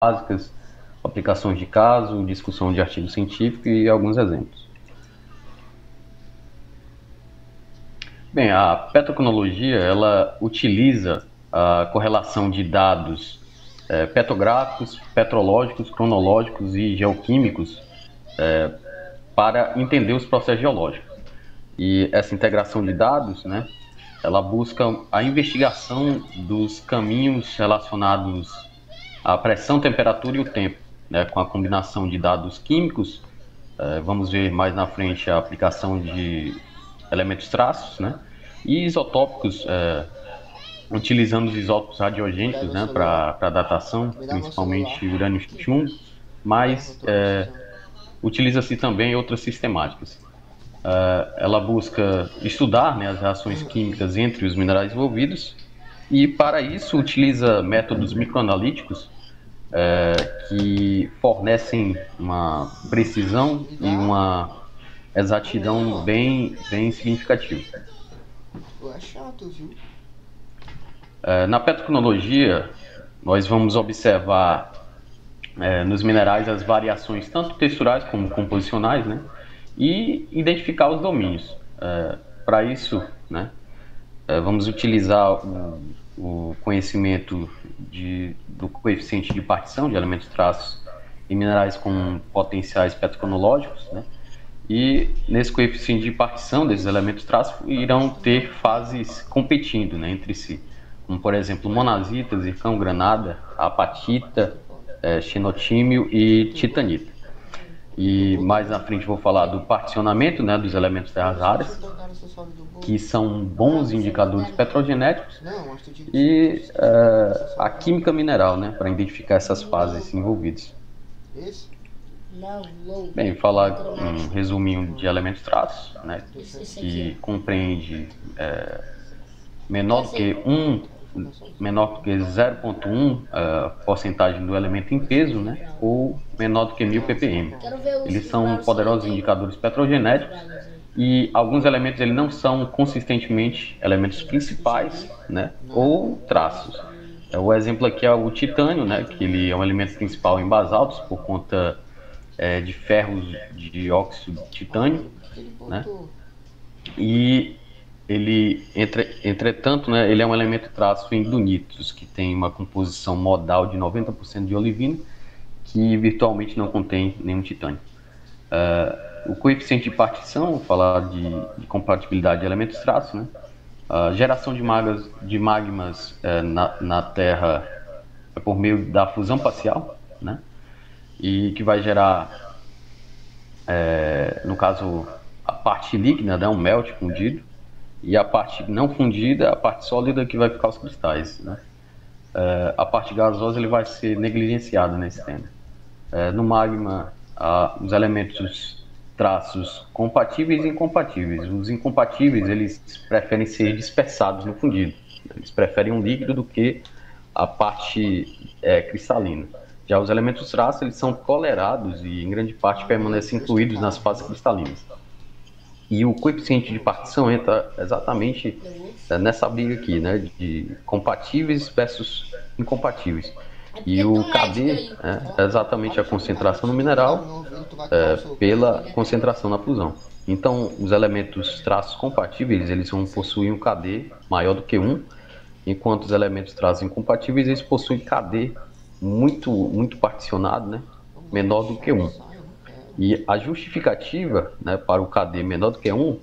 básicas, aplicações de caso, discussão de artigo científico e alguns exemplos. Bem, a petrocronologia ela utiliza a correlação de dados petrográficos, petrológicos, cronológicos e geoquímicos para entender os processos geológicos. E essa integração de dados, né, ela busca a investigação dos caminhos relacionados à pressão, temperatura e o tempo, né, com a combinação de dados químicos. Vamos ver mais na frente a aplicação de elementos traços, né, e isotópicos, utilizando os isótopos radiogênicos, né, para datação, principalmente urânio e chumbo, mas utiliza-se também outras sistemáticas. Ela busca estudar, né, as reações químicas entre os minerais envolvidos e, para isso, utiliza métodos microanalíticos que fornecem uma precisão e uma exatidão bem significativa. É chato, viu? Na petrocronologia, nós vamos observar nos minerais as variações tanto texturais como composicionais, né? E identificar os domínios. Para isso, né, vamos utilizar o conhecimento do coeficiente de partição de elementos traços em minerais com potenciais petrocronológicos, né? E nesse coeficiente de partição desses elementos traços irão ter fases competindo, né, entre si, como por exemplo monazita, zircão, granada, apatita, xenotímio e titanita. E mais na frente vou falar do particionamento, né, dos elementos terras raras, que são bons indicadores petrogenéticos, e a química mineral, né, para identificar essas fases envolvidas. Bem, falar um resuminho de elementos traços, né, que compreende menor do que 0,1 porcentagem do elemento em peso, né, ou menor do que 1000 ppm. Eles são poderosos indicadores petrogenéticos e alguns elementos eles não são consistentemente elementos principais, né, ou traços. O exemplo aqui é o titânio, né, que ele é um elemento principal em basaltos por conta de ferros de óxido de titânio, né, e ele, entretanto, né, ele é um elemento traço em dunitos, que tem uma composição modal de 90% de olivino, que virtualmente não contém nenhum titânio. O coeficiente de partição, vou falar de compatibilidade de elementos traços, né? A geração de magmas na Terra é por meio da fusão parcial, né? E que vai gerar, no caso, a parte líquida, né, um melt fundido, e a parte não fundida, a parte sólida que vai ficar os cristais, né? A parte gasosa ele vai ser negligenciada nesse tema. No magma, os elementos traços compatíveis e incompatíveis. Os incompatíveis eles preferem ser dispersados no fundido. Eles preferem um líquido do que a parte cristalina. Já os elementos traços eles são tolerados e em grande parte permanecem incluídos nas fases cristalinas. E o coeficiente de partição entra exatamente nessa briga aqui, né, de compatíveis versus incompatíveis. E o KD é exatamente a concentração no mineral pela concentração na fusão. Então, os elementos traços compatíveis, eles vão possuir um KD maior do que 1, enquanto os elementos traços incompatíveis, eles possuem KD muito particionado, né, menor do que 1. E a justificativa, né, para o KD menor do que 1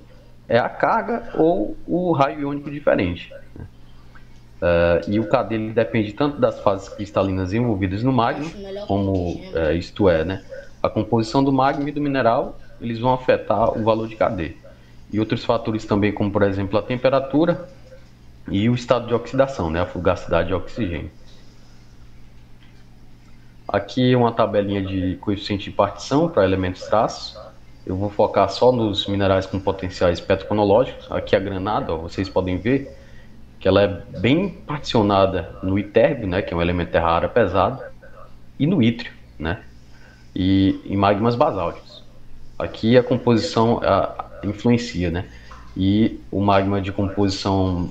é a carga ou o raio iônico diferente. E o KD ele depende tanto das fases cristalinas envolvidas no magma, como isto é, né, a composição do magma e do mineral, eles vão afetar o valor de KD. E outros fatores também, como por exemplo a temperatura e o estado de oxidação, né, a fugacidade de oxigênio. Aqui uma tabelinha de coeficiente de partição para elementos traços. Eu vou focar só nos minerais com potenciais petrocronológicos. Aqui a granada, ó, vocês podem ver que ela é bem particionada no itérbio, né, que é um elemento terra rara pesado, e no ítrio, né, e em magmas basálticos. Aqui a composição influencia, né, e o magma de composição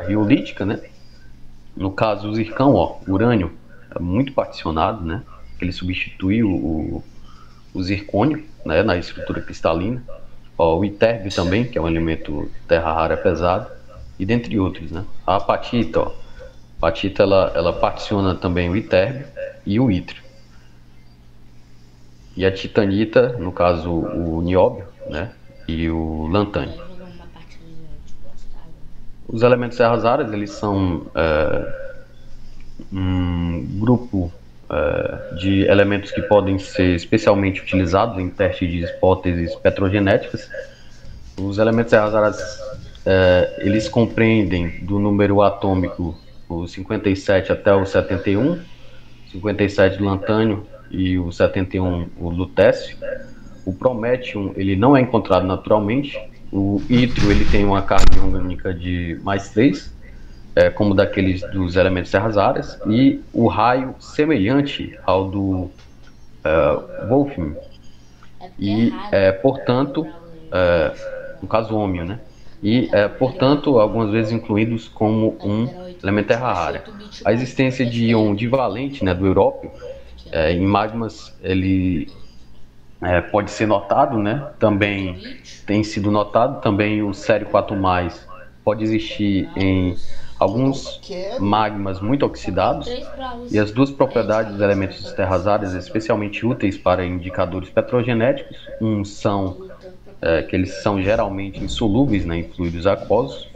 riolítica, né, no caso o zircão, ó, urânio, muito particionado, né? Ele substitui o zircônio, né, na estrutura cristalina. Ó, o itérbio também, que é um elemento terra rara pesado, e dentre outros, né? A apatita, ó. A apatita ela particiona também o itérbio e o ítrio. E a titanita, no caso o nióbio, né, e o lantânio. Os elementos terras raras, eles são um grupo de elementos que podem ser especialmente utilizados em testes de hipóteses petrogenéticas. Os elementos terras raras, eles compreendem do número atômico o 57 até o 71, 57 do lantânio e o 71 o lutécio. O prométium ele não é encontrado naturalmente. O ítrio ele tem uma carga iônica de +3, como daqueles dos elementos terras raras, e o raio semelhante ao do wolfram. E, portanto, no caso ômio, né? E, portanto, algumas vezes incluídos como um elemento terra rara. A existência de íon divalente, né, do európio, em magmas, ele pode ser notado, né? Também tem sido notado. Também o sério 4+, pode existir em alguns magmas muito oxidados. E as duas propriedades dos elementos de terras raras, especialmente úteis para indicadores petrogenéticos, são que eles são geralmente insolúveis, né, em fluidos aquosos,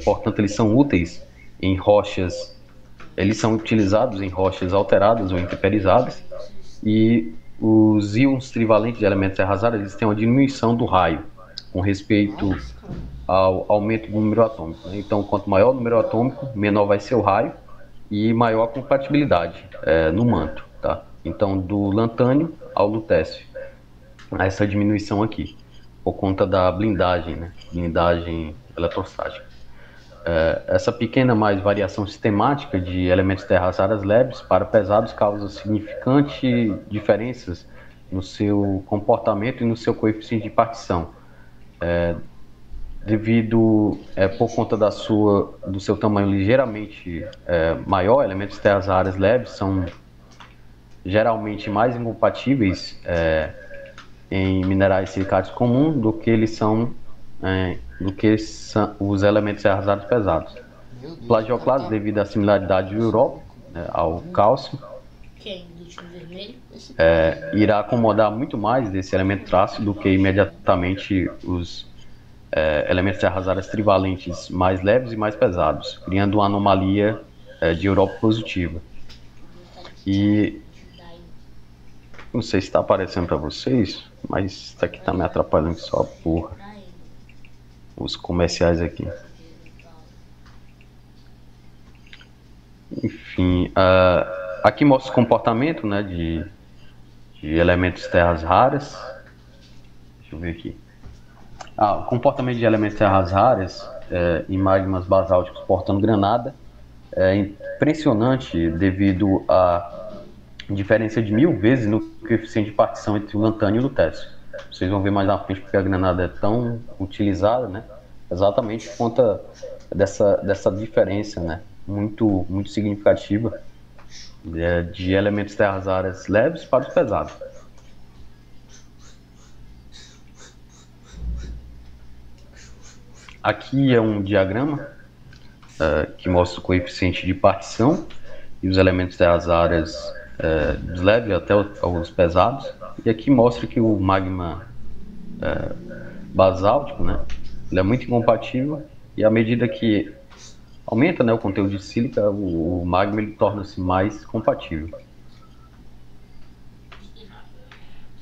portanto eles são úteis em rochas, eles são utilizados em rochas alteradas ou intemperizadas, e os íons trivalentes de elementos terras raras, eles têm uma diminuição do raio com respeito ao aumento do número atômico, né? Então, quanto maior o número atômico, menor vai ser o raio e maior a compatibilidade no manto, tá? Então, do lantânio ao lutécio, essa diminuição aqui, por conta da blindagem, né? Blindagem eletrostática. Essa pequena mais variação sistemática de elementos terras raras leves para pesados causa significantes diferenças no seu comportamento e no seu coeficiente de partição. Devido, por conta do seu tamanho ligeiramente maior, elementos terras raras leves são geralmente mais incompatíveis em minerais silicatos comuns do que eles são os elementos terras raras pesados. O plagioclase, devido à similaridade do európio, né, ao cálcio, irá acomodar muito mais desse elemento traço do que imediatamente os elementos terras raras trivalentes mais leves e mais pesados, criando uma anomalia de európio positiva. E não sei se está aparecendo para vocês, mas isso aqui está me atrapalhando só por os comerciais aqui. Enfim, aqui mostra o comportamento, né, de elementos terras raras. Deixa eu ver aqui. O comportamento de elementos terras raras em magmas basálticos portando granada é impressionante devido à diferença de 1000 vezes no coeficiente de partição entre o lantânio e o lutécio. Vocês vão ver mais na frente porque a granada é tão utilizada, né? Exatamente por conta dessa diferença, né? Muito significativa de elementos terras raras leves para os pesados. Aqui é um diagrama que mostra o coeficiente de partição e os elementos terras raras dos leves até os pesados. E aqui mostra que o magma basáltico, né, ele é muito incompatível, e à medida que aumenta, né, o conteúdo de sílica, o magma ele torna-se mais compatível.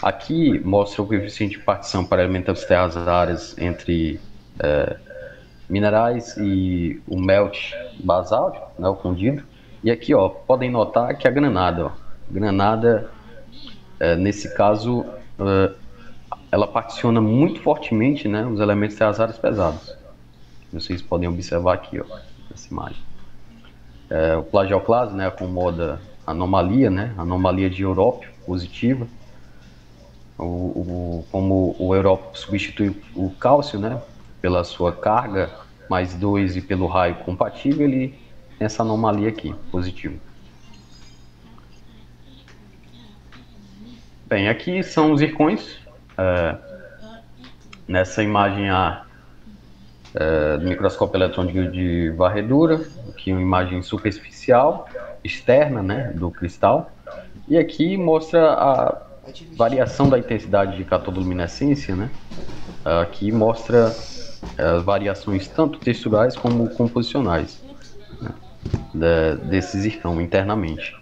Aqui mostra o coeficiente de partição para elementos terras raras entre minerais e o melt basáltico, né, o fundido. E aqui, ó, podem notar que a granada, nesse caso, ela particiona muito fortemente, né, os elementos terras raras pesados. Vocês podem observar aqui, ó, nessa imagem. O plagioclase, né, acomoda anomalia, né, anomalia de európio positiva. Como o európio substitui o cálcio, né, pela sua carga +2 e pelo raio compatível, ele tem essa anomalia aqui, positiva. Bem, aqui são os zircões. Nessa imagem A do microscópio eletrônico de varredura, aqui uma imagem superficial, externa, né, do cristal. E aqui mostra a variação da intensidade de catodoluminescência, né? Aqui mostra as variações tanto texturais como composicionais, né, desse zircão internamente.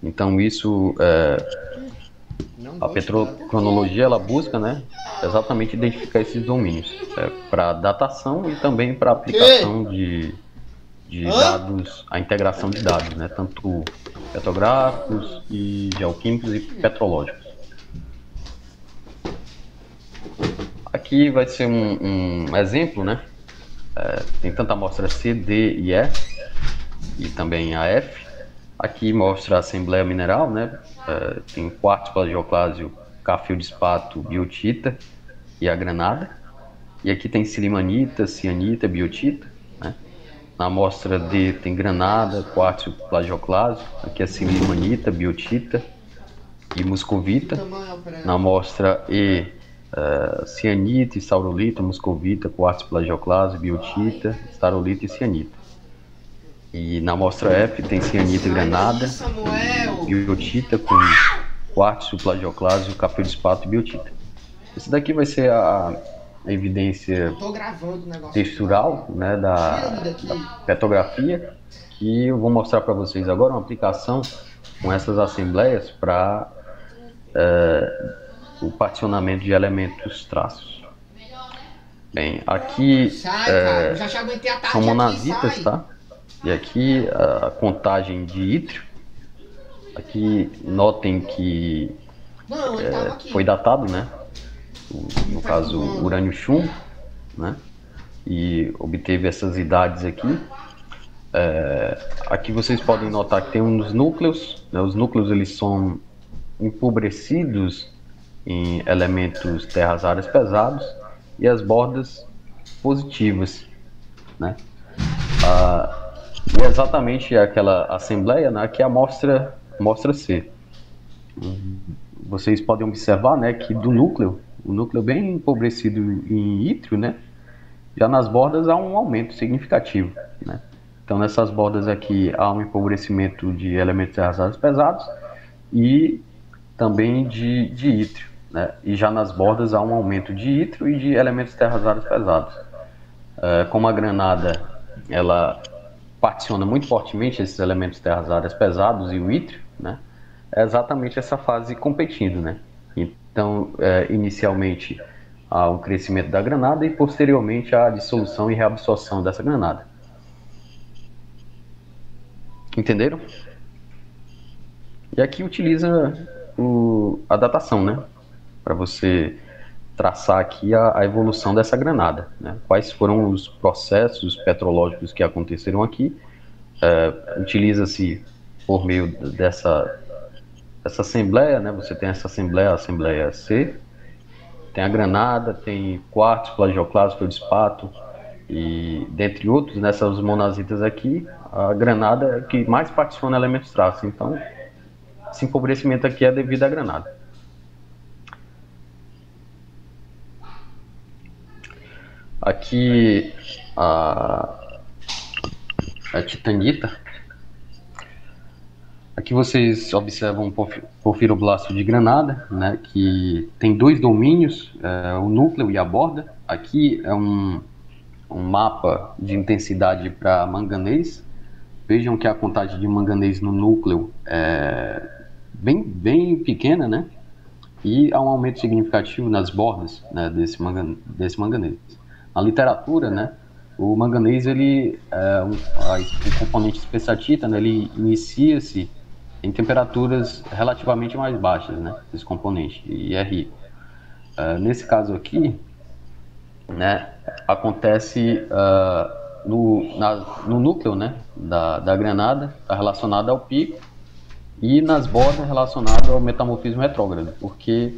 Então isso, a petrocronologia ela busca, né, exatamente identificar esses domínios para datação e também para aplicação de dados, a integração de dados, né, tanto petrográficos e geoquímicos e petrológicos. Aqui vai ser um exemplo, né? Tem tanto a amostra C, D e E, e também a F. Aqui mostra a assembleia mineral, né? Tem quartzo, plagioclásio, cafeldespato, biotita e a granada. E aqui tem silimanita, cianita, biotita, né? Na amostra D tem granada, quartzo, plagioclásio. Aqui é silimanita, biotita e muscovita. Na amostra E, cianita, staurolita, muscovita, quartzo, plagioclásio, biotita, staurolita e cianita. E na amostra F tem cianita e granada, biotita com quartzo, plagioclásio, cafeldespato e biotita. Esse daqui vai ser a evidência textural, né, da petrografia, que eu vou mostrar para vocês agora uma aplicação com essas assembleias para o particionamento de elementos traços. Bem, aqui são monazitas, tá? E aqui a contagem de ítrio. Aqui notem que foi datado, né? No caso, urânio chumbo, né? E obteve essas idades aqui. Aqui vocês podem notar que tem uns núcleos, né? Os núcleos eles são empobrecidos em elementos terras raras pesados e as bordas positivas, né? E exatamente aquela assembleia, né, que é a amostra C. Vocês podem observar, né, que do núcleo, o núcleo bem empobrecido em ítrio, né, já nas bordas há um aumento significativo, né? Então nessas bordas aqui há um empobrecimento de elementos terras raras pesados e também de ítrio, né? E já nas bordas há um aumento de ítrio e de elementos terras raras pesados. Como a granada ela particiona muito fortemente esses elementos terras raras pesados e o ítrio, né? É exatamente essa fase competindo, né? Então, inicialmente há um crescimento da granada e posteriormente há a dissolução e reabsorção dessa granada. Entenderam? E aqui utiliza a datação, né? Para você traçar aqui a evolução dessa granada, né? Quais foram os processos petrológicos que aconteceram aqui. Utiliza-se por meio dessa assembleia, né? Você tem essa assembleia, a assembleia C, tem a granada, tem quartzo, plagioclásio, feldespato e dentre outros. Nessas monazitas aqui, a granada é que mais particiona elementos traços. Então, esse empobrecimento aqui é devido à granada. Aqui a titanita. Aqui vocês observam um porfiroblasto de granada, né, que tem dois domínios, o núcleo e a borda. Aqui é um mapa de intensidade para manganês. Vejam que a contagem de manganês no núcleo é bem pequena, né? E há um aumento significativo nas bordas, né, desse manganês. Na literatura, né, o manganês, ele o componente espessatita, né, ele inicia-se em temperaturas relativamente mais baixas, né, esse componente, e é rico. Nesse caso aqui, né, acontece no núcleo, né, da granada, está relacionado ao pico, e nas bordas relacionado ao metamorfismo retrógrado, porque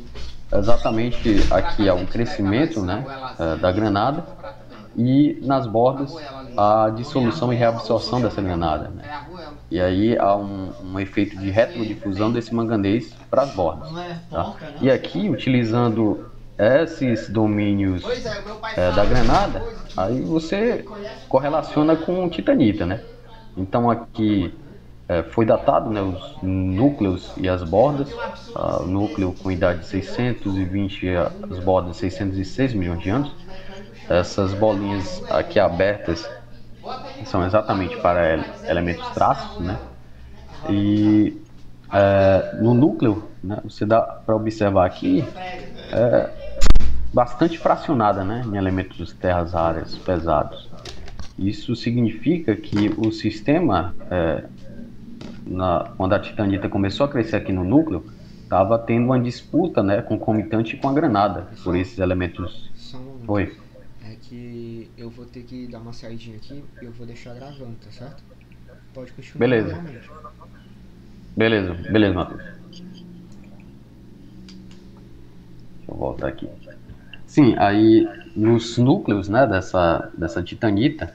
exatamente aqui há um crescimento, né, da granada, e nas bordas a dissolução e reabsorção dessa granada, né? E aí há um efeito de retrodifusão desse manganês para as bordas. Tá? E aqui, utilizando esses domínios da granada, aí você correlaciona com titanita, né? Então aqui foi datado, né, os núcleos e as bordas, o núcleo com idade de 620 e as bordas 606 milhões de anos. Essas bolinhas aqui abertas são exatamente para elementos traços, né? E no núcleo, né, você dá para observar aqui bastante fracionada, né, em elementos terras raras pesados. Isso significa que o sistema, quando a titanita começou a crescer aqui no núcleo, estava tendo uma disputa, né, concomitante com a granada, por esses elementos. Só um momento. Oi. É que eu vou ter que dar uma saidinha aqui e eu vou deixar gravando, tá certo? Pode continuar. Beleza. Realmente. Beleza, Matheus. Deixa eu voltar aqui. Sim, aí nos núcleos, né, dessa titanita,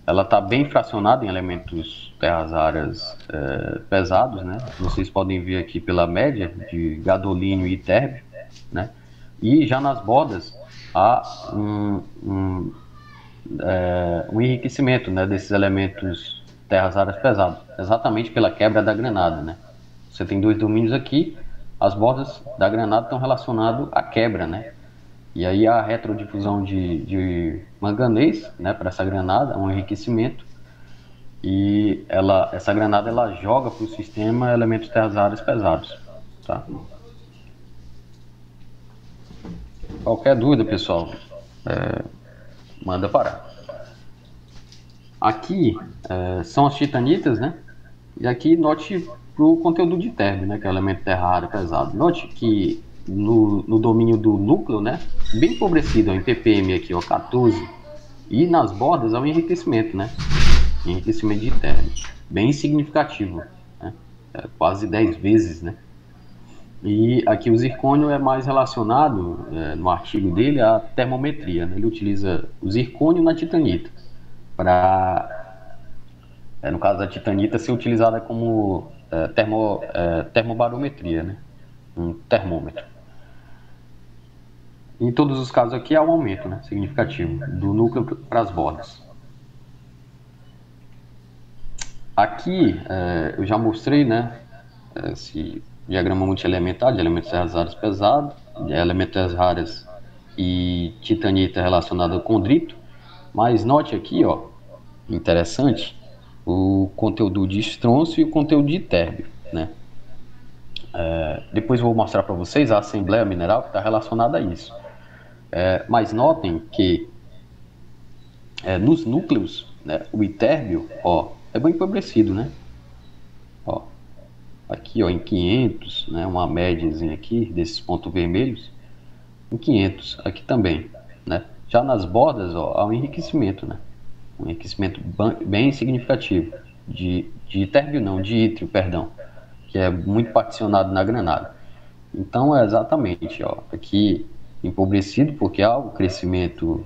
ela está bem fracionada em elementos terras raras pesados, né? Vocês podem ver aqui pela média de gadolínio e térbio, né? E já nas bordas há um enriquecimento, né, desses elementos terras raras pesados, exatamente pela quebra da granada, né? Você tem dois domínios aqui, as bordas da granada estão relacionadas à quebra, né? E aí a retrodifusão de manganês, né, para essa granada, um enriquecimento, e essa granada ela joga para o sistema elementos terras raras pesados, tá? Qualquer dúvida, pessoal, manda parar. Aqui são as titanitas, né? E aqui note para o conteúdo de térbio, né, que é o elemento terra rara pesado. Note que no domínio do núcleo, né, bem empobrecido, ó, em ppm aqui, ó, 14, e nas bordas há um enriquecimento, né, enriquecimento de térbio, bem significativo, né, quase 10 vezes, né. E aqui o zircônio é mais relacionado, no artigo dele, à termometria, né? Ele utiliza o zircônio na titanita, para, no caso da titanita, ser utilizada como termobarometria, né? Um termômetro. Em todos os casos aqui há um aumento, né, significativo do núcleo para as bordas. Aqui eu já mostrei, né, esse diagrama multielementar de elementos terras raras pesados, de elementos terras raras e titanita relacionada ao condrito, mas note aqui, ó, interessante, o conteúdo de estrôncio e o conteúdo de térbio, né? Depois eu vou mostrar para vocês a assembleia mineral que está relacionada a isso. Mas notem que nos núcleos, né, o itérbio, ó, é bem empobrecido, né? Ó, aqui, ó, em 500, né, uma médiazinha aqui desses pontos vermelhos, em 500, aqui também, né? Já nas bordas, ó, há um enriquecimento, né? Um enriquecimento bem significativo de térbio, não, de ítrio, perdão, que é muito particionado na granada. Então é exatamente, ó, aqui empobrecido porque há o crescimento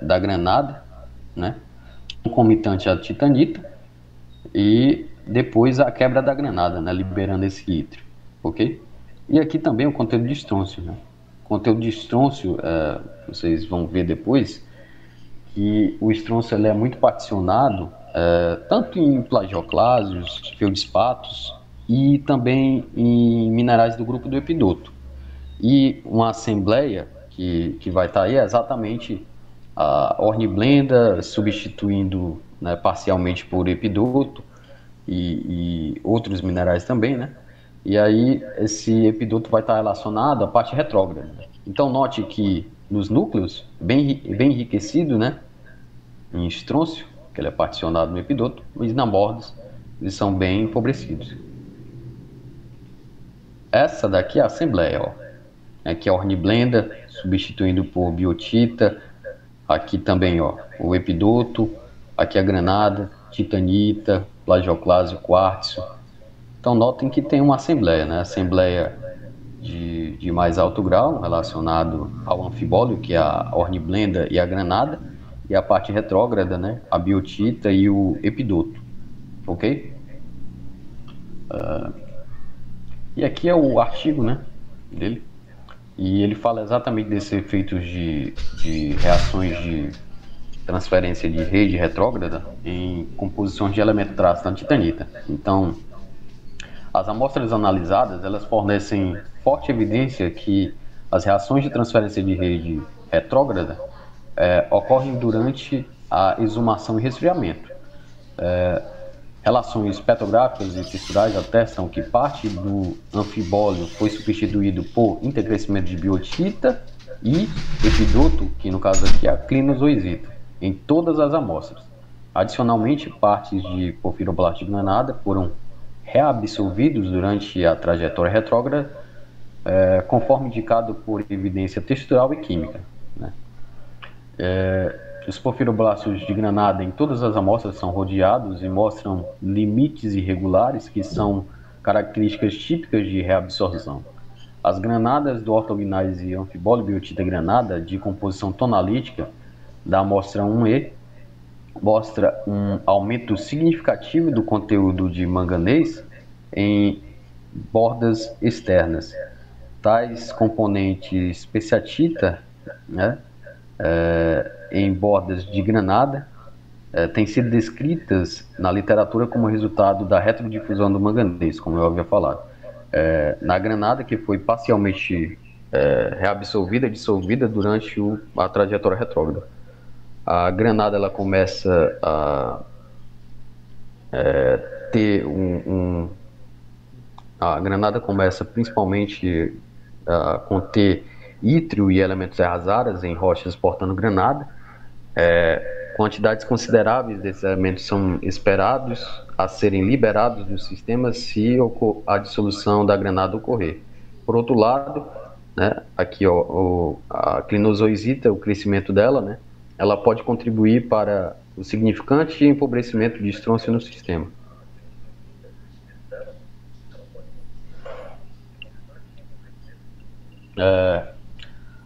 da granada, né, concomitante à titanita, e depois a quebra da granada, né, liberando esse ítrio, ok? E aqui também o conteúdo de estrôncio, né? O conteúdo de estrôncio, vocês vão ver depois, que o estrôncio ele é muito particionado, tanto em plagioclásios, feldspatos, e também em minerais do grupo do epidoto. E uma assembleia que vai estar aí é exatamente a horniblenda substituindo, né, parcialmente por epidoto e outros minerais também, né? E aí esse epidoto vai estar relacionado à parte retrógrada. Então note que nos núcleos, bem enriquecido, né, em estrôncio, que ele é particionado no epidoto, mas nas bordas eles são bem empobrecidos. Essa daqui é a assembleia, ó. Aqui é a horniblenda, substituindo por biotita. Aqui também, ó, o epidoto. Aqui a granada, titanita, plagioclásio, quartzo. Então notem que tem uma assembleia, né? Assembleia de mais alto grau, relacionado ao anfibólio, que é a horniblenda e a granada. e a parte retrógrada, né, a biotita e o epidoto, ok? E aqui é o artigo, né, dele, e ele fala exatamente desses efeitos de reações de transferência de rede retrógrada em composições de elemento traço na titanita. Então, as amostras analisadas, elas fornecem forte evidência que as reações de transferência de rede retrógrada ocorrem durante a exumação e resfriamento. Relações petrográficas e texturais atestam que parte do anfibólio foi substituído por intercrescimento de biotita e epidoto, que no caso aqui é a clinozoisita, em todas as amostras. Adicionalmente, partes de porfiroblasto de granada foram reabsorvidos durante a trajetória retrógrada, conforme indicado por evidência textural e química, né? Os porfiroblastos de granada em todas as amostras são rodeados e mostram limites irregulares que são características típicas de reabsorção. As granadas do ortognase anfibólio biotita granada de composição tonalítica da amostra 1E mostra um aumento significativo do conteúdo de manganês em bordas externas. Tais componentes especiatita, né, em bordas de granada, têm sido descritas na literatura como resultado da retrodifusão do manganês, como eu havia falado. Na granada, que foi parcialmente reabsorvida, dissolvida durante a trajetória retrógrada. A granada ela começa a ter a granada começa principalmente a conter ítrio e elementos terras raras em rochas portando granada. Quantidades consideráveis desses elementos são esperados a serem liberados do sistema se a dissolução da granada ocorrer. Por outro lado, né, aqui a clinozoisita, o crescimento dela, né, ela pode contribuir para o significante empobrecimento de estrôncio no sistema.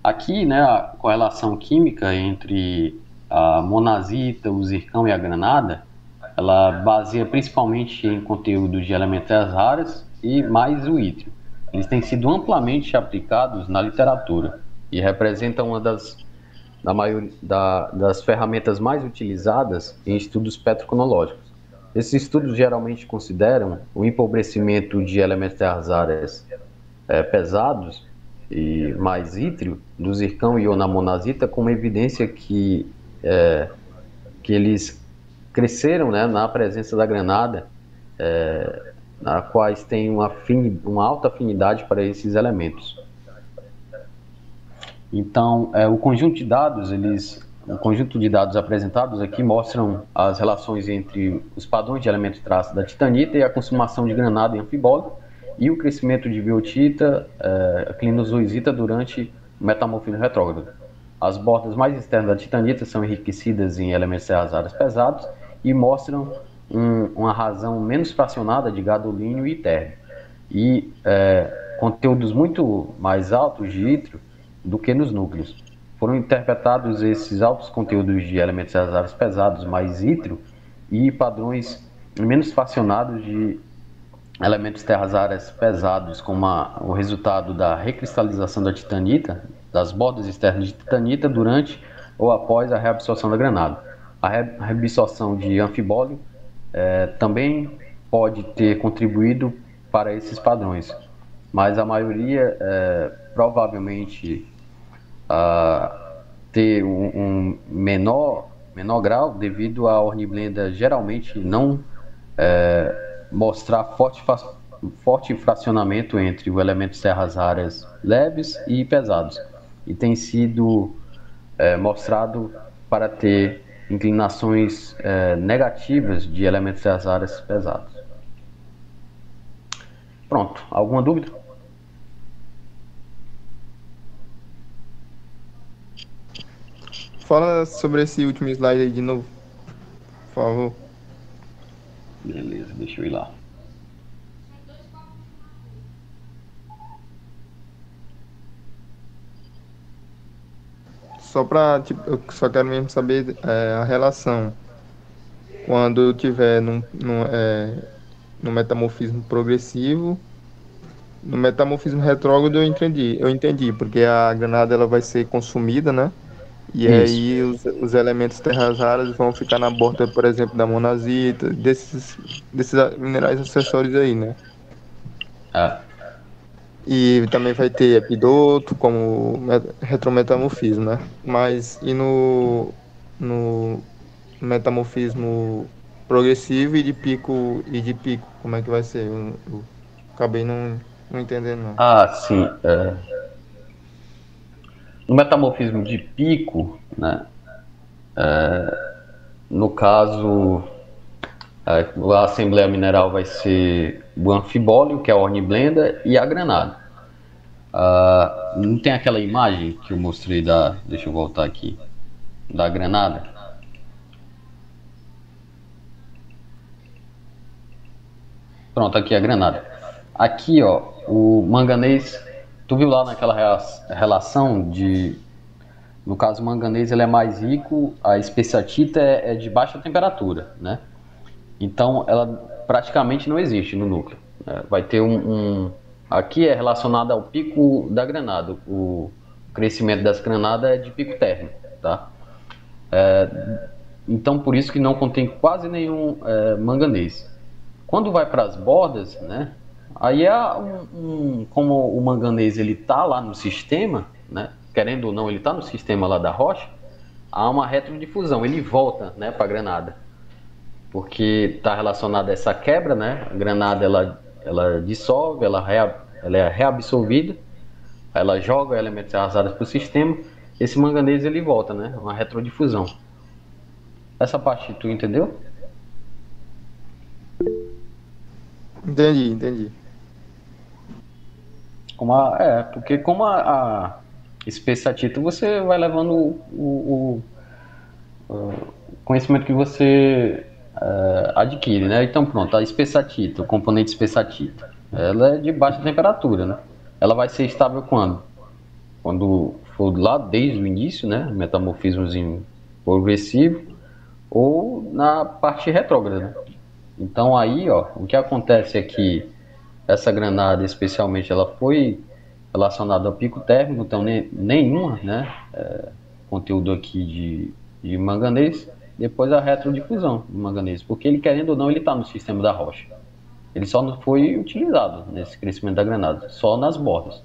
Aqui, né, a correlação química entre a monazita, o zircão e a granada, ela baseia principalmente em conteúdos de elementos raras e mais o ítrio. Eles têm sido amplamente aplicados na literatura e representam uma das ferramentas mais utilizadas em estudos petrocronológicos. Esses estudos geralmente consideram o empobrecimento de elementos terras raras pesados e mais ítrio do zircão e ionamonazita como evidência que eles cresceram, né, na presença da granada, na quais tem uma alta afinidade para esses elementos. Então, o conjunto de dados apresentados aqui mostram as relações entre os padrões de elementos traço da titanita e a consumação de granada em anfibólio e o crescimento de biotita, clinozoisita durante o metamorfismo retrógrado. As bordas mais externas da titanita são enriquecidas em elementos terras raras pesados e mostram uma razão menos fracionada de gadolínio e térmio, e conteúdos muito mais altos de ítrio do que nos núcleos. Foram interpretados esses altos conteúdos de elementos terras raras pesados mais ítrio e padrões menos fracionados de elementos terras raras pesados como o resultado da recristalização da titanita, das bordas externas de titanita durante ou após a reabsorção da granada. A reabsorção de anfibólio também pode ter contribuído para esses padrões, mas a maioria provavelmente ter um menor grau devido à horniblenda geralmente não mostrar forte fracionamento entre os elementos terras raras leves e pesados, e tem sido mostrado para ter inclinações negativas de elementos terras raras pesados. Pronto, alguma dúvida? Fala sobre esse último slide aí de novo, por favor. Beleza, deixa eu ir lá. só pra, tipo, eu só quero mesmo saber a relação. Quando eu tiver no metamorfismo progressivo, no metamorfismo retrógrado eu entendi, porque a granada ela vai ser consumida, né? E Isso. aí os elementos terras raras vão ficar na borda, por exemplo, da monazita, desses minerais acessórios aí, né? É. E também vai ter epidoto como retrometamorfismo, né? Mas e no metamorfismo progressivo e de pico, como é que vai ser? Eu acabei não entendendo, não. Ah, sim. No metamorfismo de pico, né? No caso, a assembleia mineral vai ser o anfibólio, que é a horniblenda, e a granada. Não tem aquela imagem que eu mostrei da. Deixa eu voltar aqui. Da granada? Pronto, aqui a granada. Aqui, ó, o manganês. Tu viu lá naquela relação de. No caso, o manganês ele é mais rico, a especiatita é de baixa temperatura, né? Então, ela praticamente não existe no núcleo. Vai ter aqui é relacionado ao pico da granada. O crescimento das granadas é de pico térmico, tá? Então, por isso que não contém quase nenhum manganês. Quando vai para as bordas, né? Aí como o manganês ele tá lá no sistema, né? Querendo ou não, ele tá no sistema lá da rocha. Há uma retrodifusão, ele volta, né, para a granada. Porque está relacionada a essa quebra, né? A granada ela dissolve, ela é reabsorvida, ela joga elementos arrasados para o sistema. Esse manganês ele volta, né? Uma retrodifusão. Essa parte tu entendeu? Entendi. Porque como a especiatita você vai levando o conhecimento que você adquire, né? Então pronto, a espessatita, o componente espessatita, ela é de baixa temperatura, né? Ela vai ser estável quando? Quando for lá desde o início, né? Metamorfismozinho progressivo ou na parte retrógrada, né? Então aí, ó, o que acontece é que essa granada, especialmente, ela foi relacionada ao pico térmico, então nenhuma, né? Conteúdo aqui de manganês, depois a retrodifusão do manganês, porque ele, querendo ou não, ele está no sistema da rocha. Ele só não foi utilizado nesse crescimento da granada, só nas bordas.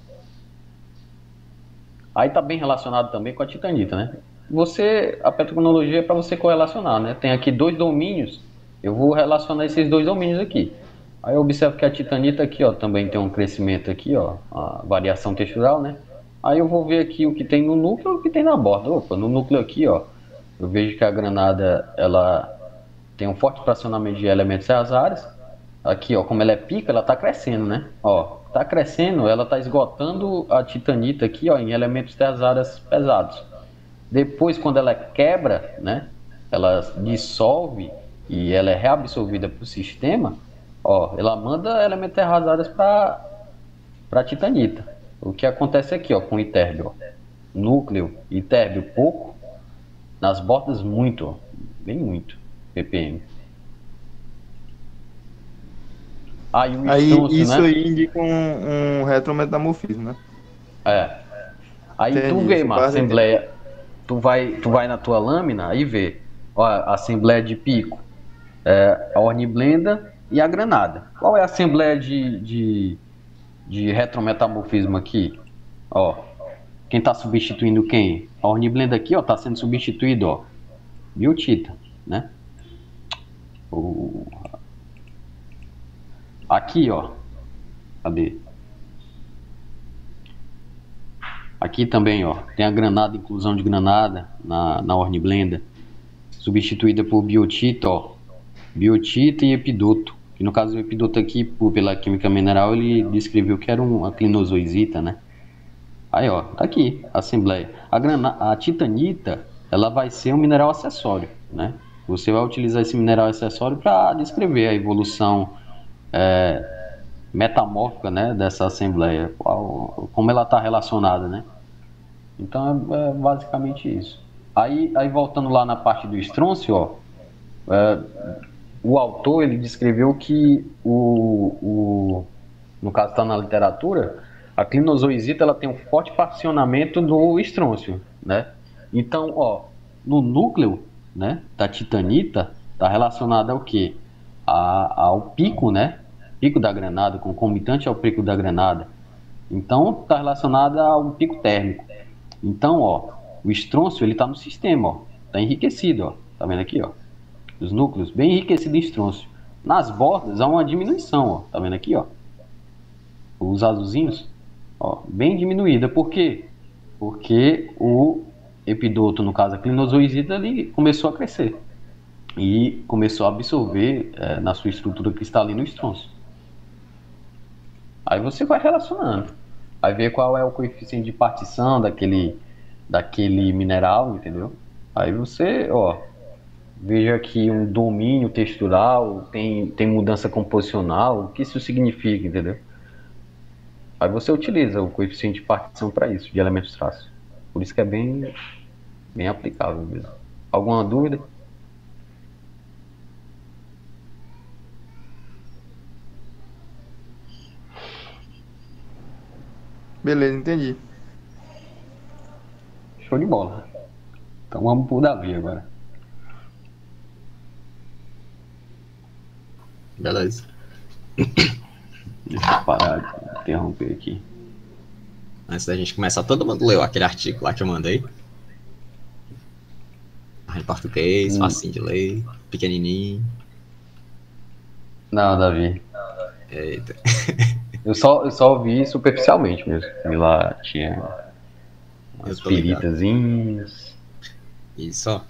Aí está bem relacionado também com a titanita, né? A petrotecnologia é para você correlacionar, né? Tem aqui dois domínios, eu vou relacionar esses dois domínios aqui. Aí eu observo que a titanita aqui, ó, também tem um crescimento aqui, ó, a variação textural, né? Aí eu vou ver aqui o que tem no núcleo e o que tem na borda. Opa, no núcleo aqui, ó, eu vejo que a granada, ela tem um forte fracionamento de elementos azáreos. Aqui, ó, como ela é pica, ela tá crescendo, né? Ó, tá crescendo, ela tá esgotando a titanita aqui, ó, em elementos terciários pesados. Depois, quando ela quebra, né? Ela dissolve e ela é reabsorvida para o sistema, ó, ela manda elementos terciários para titanita. O que acontece aqui, ó, com o itérbio, ó. Núcleo, itérbio pouco, nas bordas muito, ó, bem muito, ppm. Aí o Aí estôncio, isso né? aí indica um retrometamorfismo, né? É. Aí tu Entendi, vê essa uma parte eu entendi. assembleia, tu vai na tua lâmina e vê, ó, a assembleia de pico, a horniblenda e a granada. Qual é a assembleia de retrometamorfismo aqui? Ó, quem está substituindo quem? A horniblenda aqui, ó, está sendo substituído, ó, biotita, né? O... Aqui, ó, cadê? Aqui também, ó, tem a granada, inclusão de granada na horniblenda, substituída por biotita, ó, biotita e epidoto. Que no caso o epidoto aqui, pela química mineral, ele descreveu que era uma clinozoisita, né? Aí, ó, tá aqui, a assembleia. A titanita, ela vai ser um mineral acessório, né? Você vai utilizar esse mineral acessório para descrever a evolução metamórfica, né, dessa assembleia, como ela está relacionada, né? Então é basicamente isso. Aí voltando lá na parte do estrôncio, ó, o autor ele descreveu que no caso está na literatura, a clinozoisita ela tem um forte particionamento no estrôncio, né? Então, ó, no núcleo, né, da titanita está relacionado ao quê? Ao pico, né? Pico da granada, concomitante ao pico da granada. Então, está relacionada a um pico térmico. Então, ó, o estrôncio ele está no sistema, ó, está enriquecido, ó, tá vendo aqui, ó, os núcleos bem enriquecidos em estrôncio. Nas bordas há uma diminuição, ó, tá vendo aqui, ó, os azulzinhos, ó, bem diminuída. Por quê? Porque o epidoto, no caso a clinozoisita, ele começou a crescer e começou a absorver na sua estrutura cristalina o estrôncio. Aí você vai relacionando, vai ver qual é o coeficiente de partição daquele mineral, entendeu? Aí você, ó, veja aqui um domínio textural, tem mudança composicional, o que isso significa, entendeu? Aí você utiliza o coeficiente de partição para isso, de elementos traços. Por isso que é bem aplicável mesmo. Alguma dúvida? Beleza, entendi. Show de bola. Então vamos pro Davi agora. Beleza. Deixa eu parar de interromper aqui. Antes da gente começar, todo mundo leu aquele artigo lá que eu mandei? Em português, facinho de ler, pequenininho. Não, Davi. Eita. Eu só vi superficialmente mesmo. E lá tinha as piritazinhas. Isso, ó.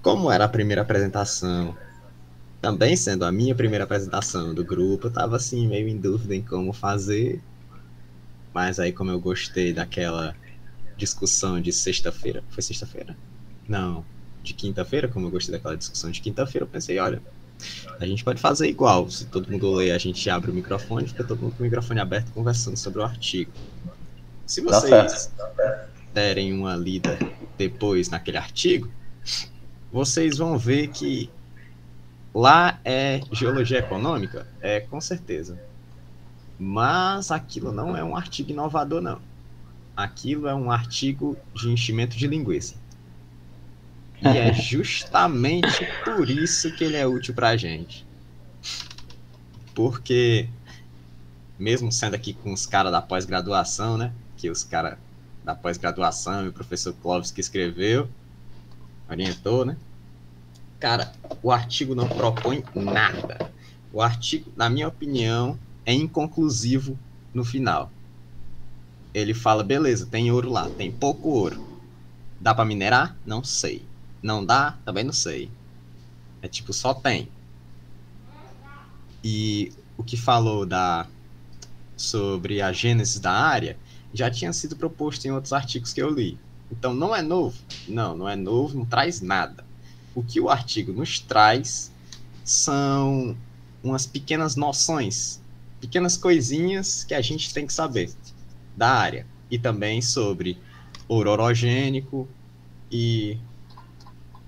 Como era a primeira apresentação, também sendo a minha primeira apresentação do grupo, eu tava assim, meio em dúvida em como fazer. Mas aí, como eu gostei daquela discussão de sexta-feira. Foi sexta-feira? Não, de quinta-feira, como eu gostei daquela discussão de quinta-feira, eu pensei, olha, a gente pode fazer igual. Se todo mundo ler, a gente abre o microfone, fica todo mundo com o microfone aberto conversando sobre o artigo. Se vocês derem uma lida depois naquele artigo, vocês vão ver que lá é geologia econômica, com certeza. Mas aquilo não é um artigo inovador, não. Aquilo é um artigo de enchimento de linguiça. E é justamente por isso que ele é útil pra gente. Porque, mesmo sendo aqui com os caras da pós-graduação, né? Que os caras da pós-graduação e o professor Clóvis que escreveu, orientou, né? Cara, o artigo não propõe nada. O artigo, na minha opinião, é inconclusivo no final. Ele fala, beleza, tem ouro lá, tem pouco ouro. Dá pra minerar? Não sei. Não dá? Também não sei. É tipo, só tem. E o que falou sobre a gênese da área já tinha sido proposto em outros artigos que eu li. Então não é novo? Não é novo, não traz nada. O que o artigo nos traz são umas pequenas noções, pequenas coisinhas que a gente tem que saber da área. E também sobre ouro orogênico e...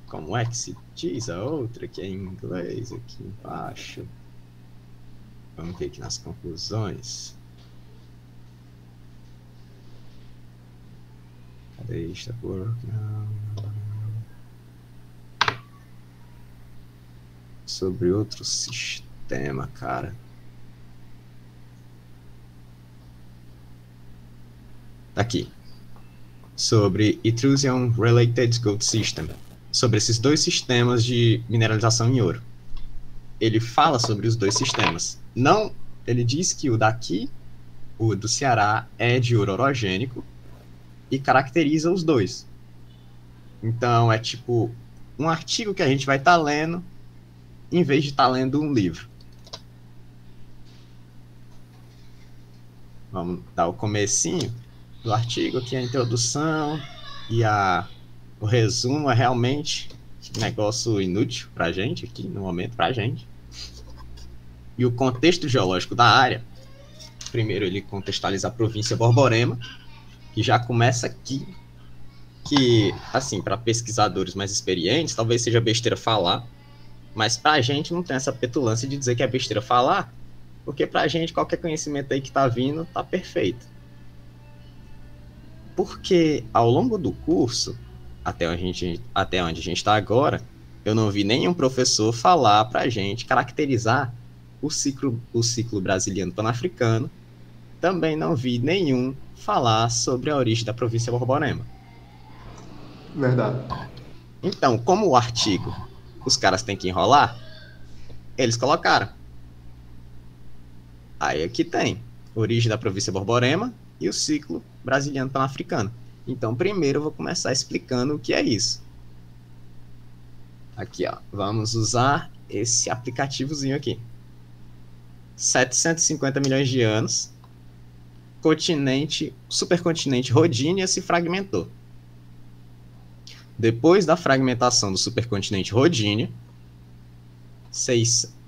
Como é que se diz a outra que é em inglês aqui embaixo? Vamos ver aqui nas conclusões. Cadê isto? Sobre outro sistema, cara. Aqui. Sobre Etruscan Related Gold System. Sobre esses dois sistemas de mineralização em ouro. Ele fala sobre os dois sistemas. Não, ele diz que o daqui, o do Ceará, é de ouro orogênico e caracteriza os dois. Então é tipo um artigo que a gente vai estar lendo em vez de estar lendo um livro. Vamos dar o comecinho do artigo, aqui a introdução e o resumo é realmente um negócio inútil pra gente aqui, no momento pra gente. E o contexto geológico da área, primeiro ele contextualiza a província Borborema, E já começa aqui, que, assim, para pesquisadores mais experientes, talvez seja besteira falar, mas pra gente não tem essa petulância de dizer que é besteira falar, porque pra gente qualquer conhecimento aí que tá vindo tá perfeito. Porque ao longo do curso, até onde a gente está agora, eu não vi nenhum professor falar pra gente caracterizar o ciclo brasiliano panafricano. Também não vi nenhum falar sobre a origem da província Borborema. Verdade. Então, como o artigo os caras têm que enrolar, eles colocaram. Aí aqui tem origem da província Borborema e o ciclo brasiliano panafricano. Então, primeiro eu vou começar explicando o que é isso. Aqui, ó, vamos usar esse aplicativozinho aqui. 750 milhões de anos, supercontinente Rodinia se fragmentou. Depois da fragmentação do supercontinente Rodinia,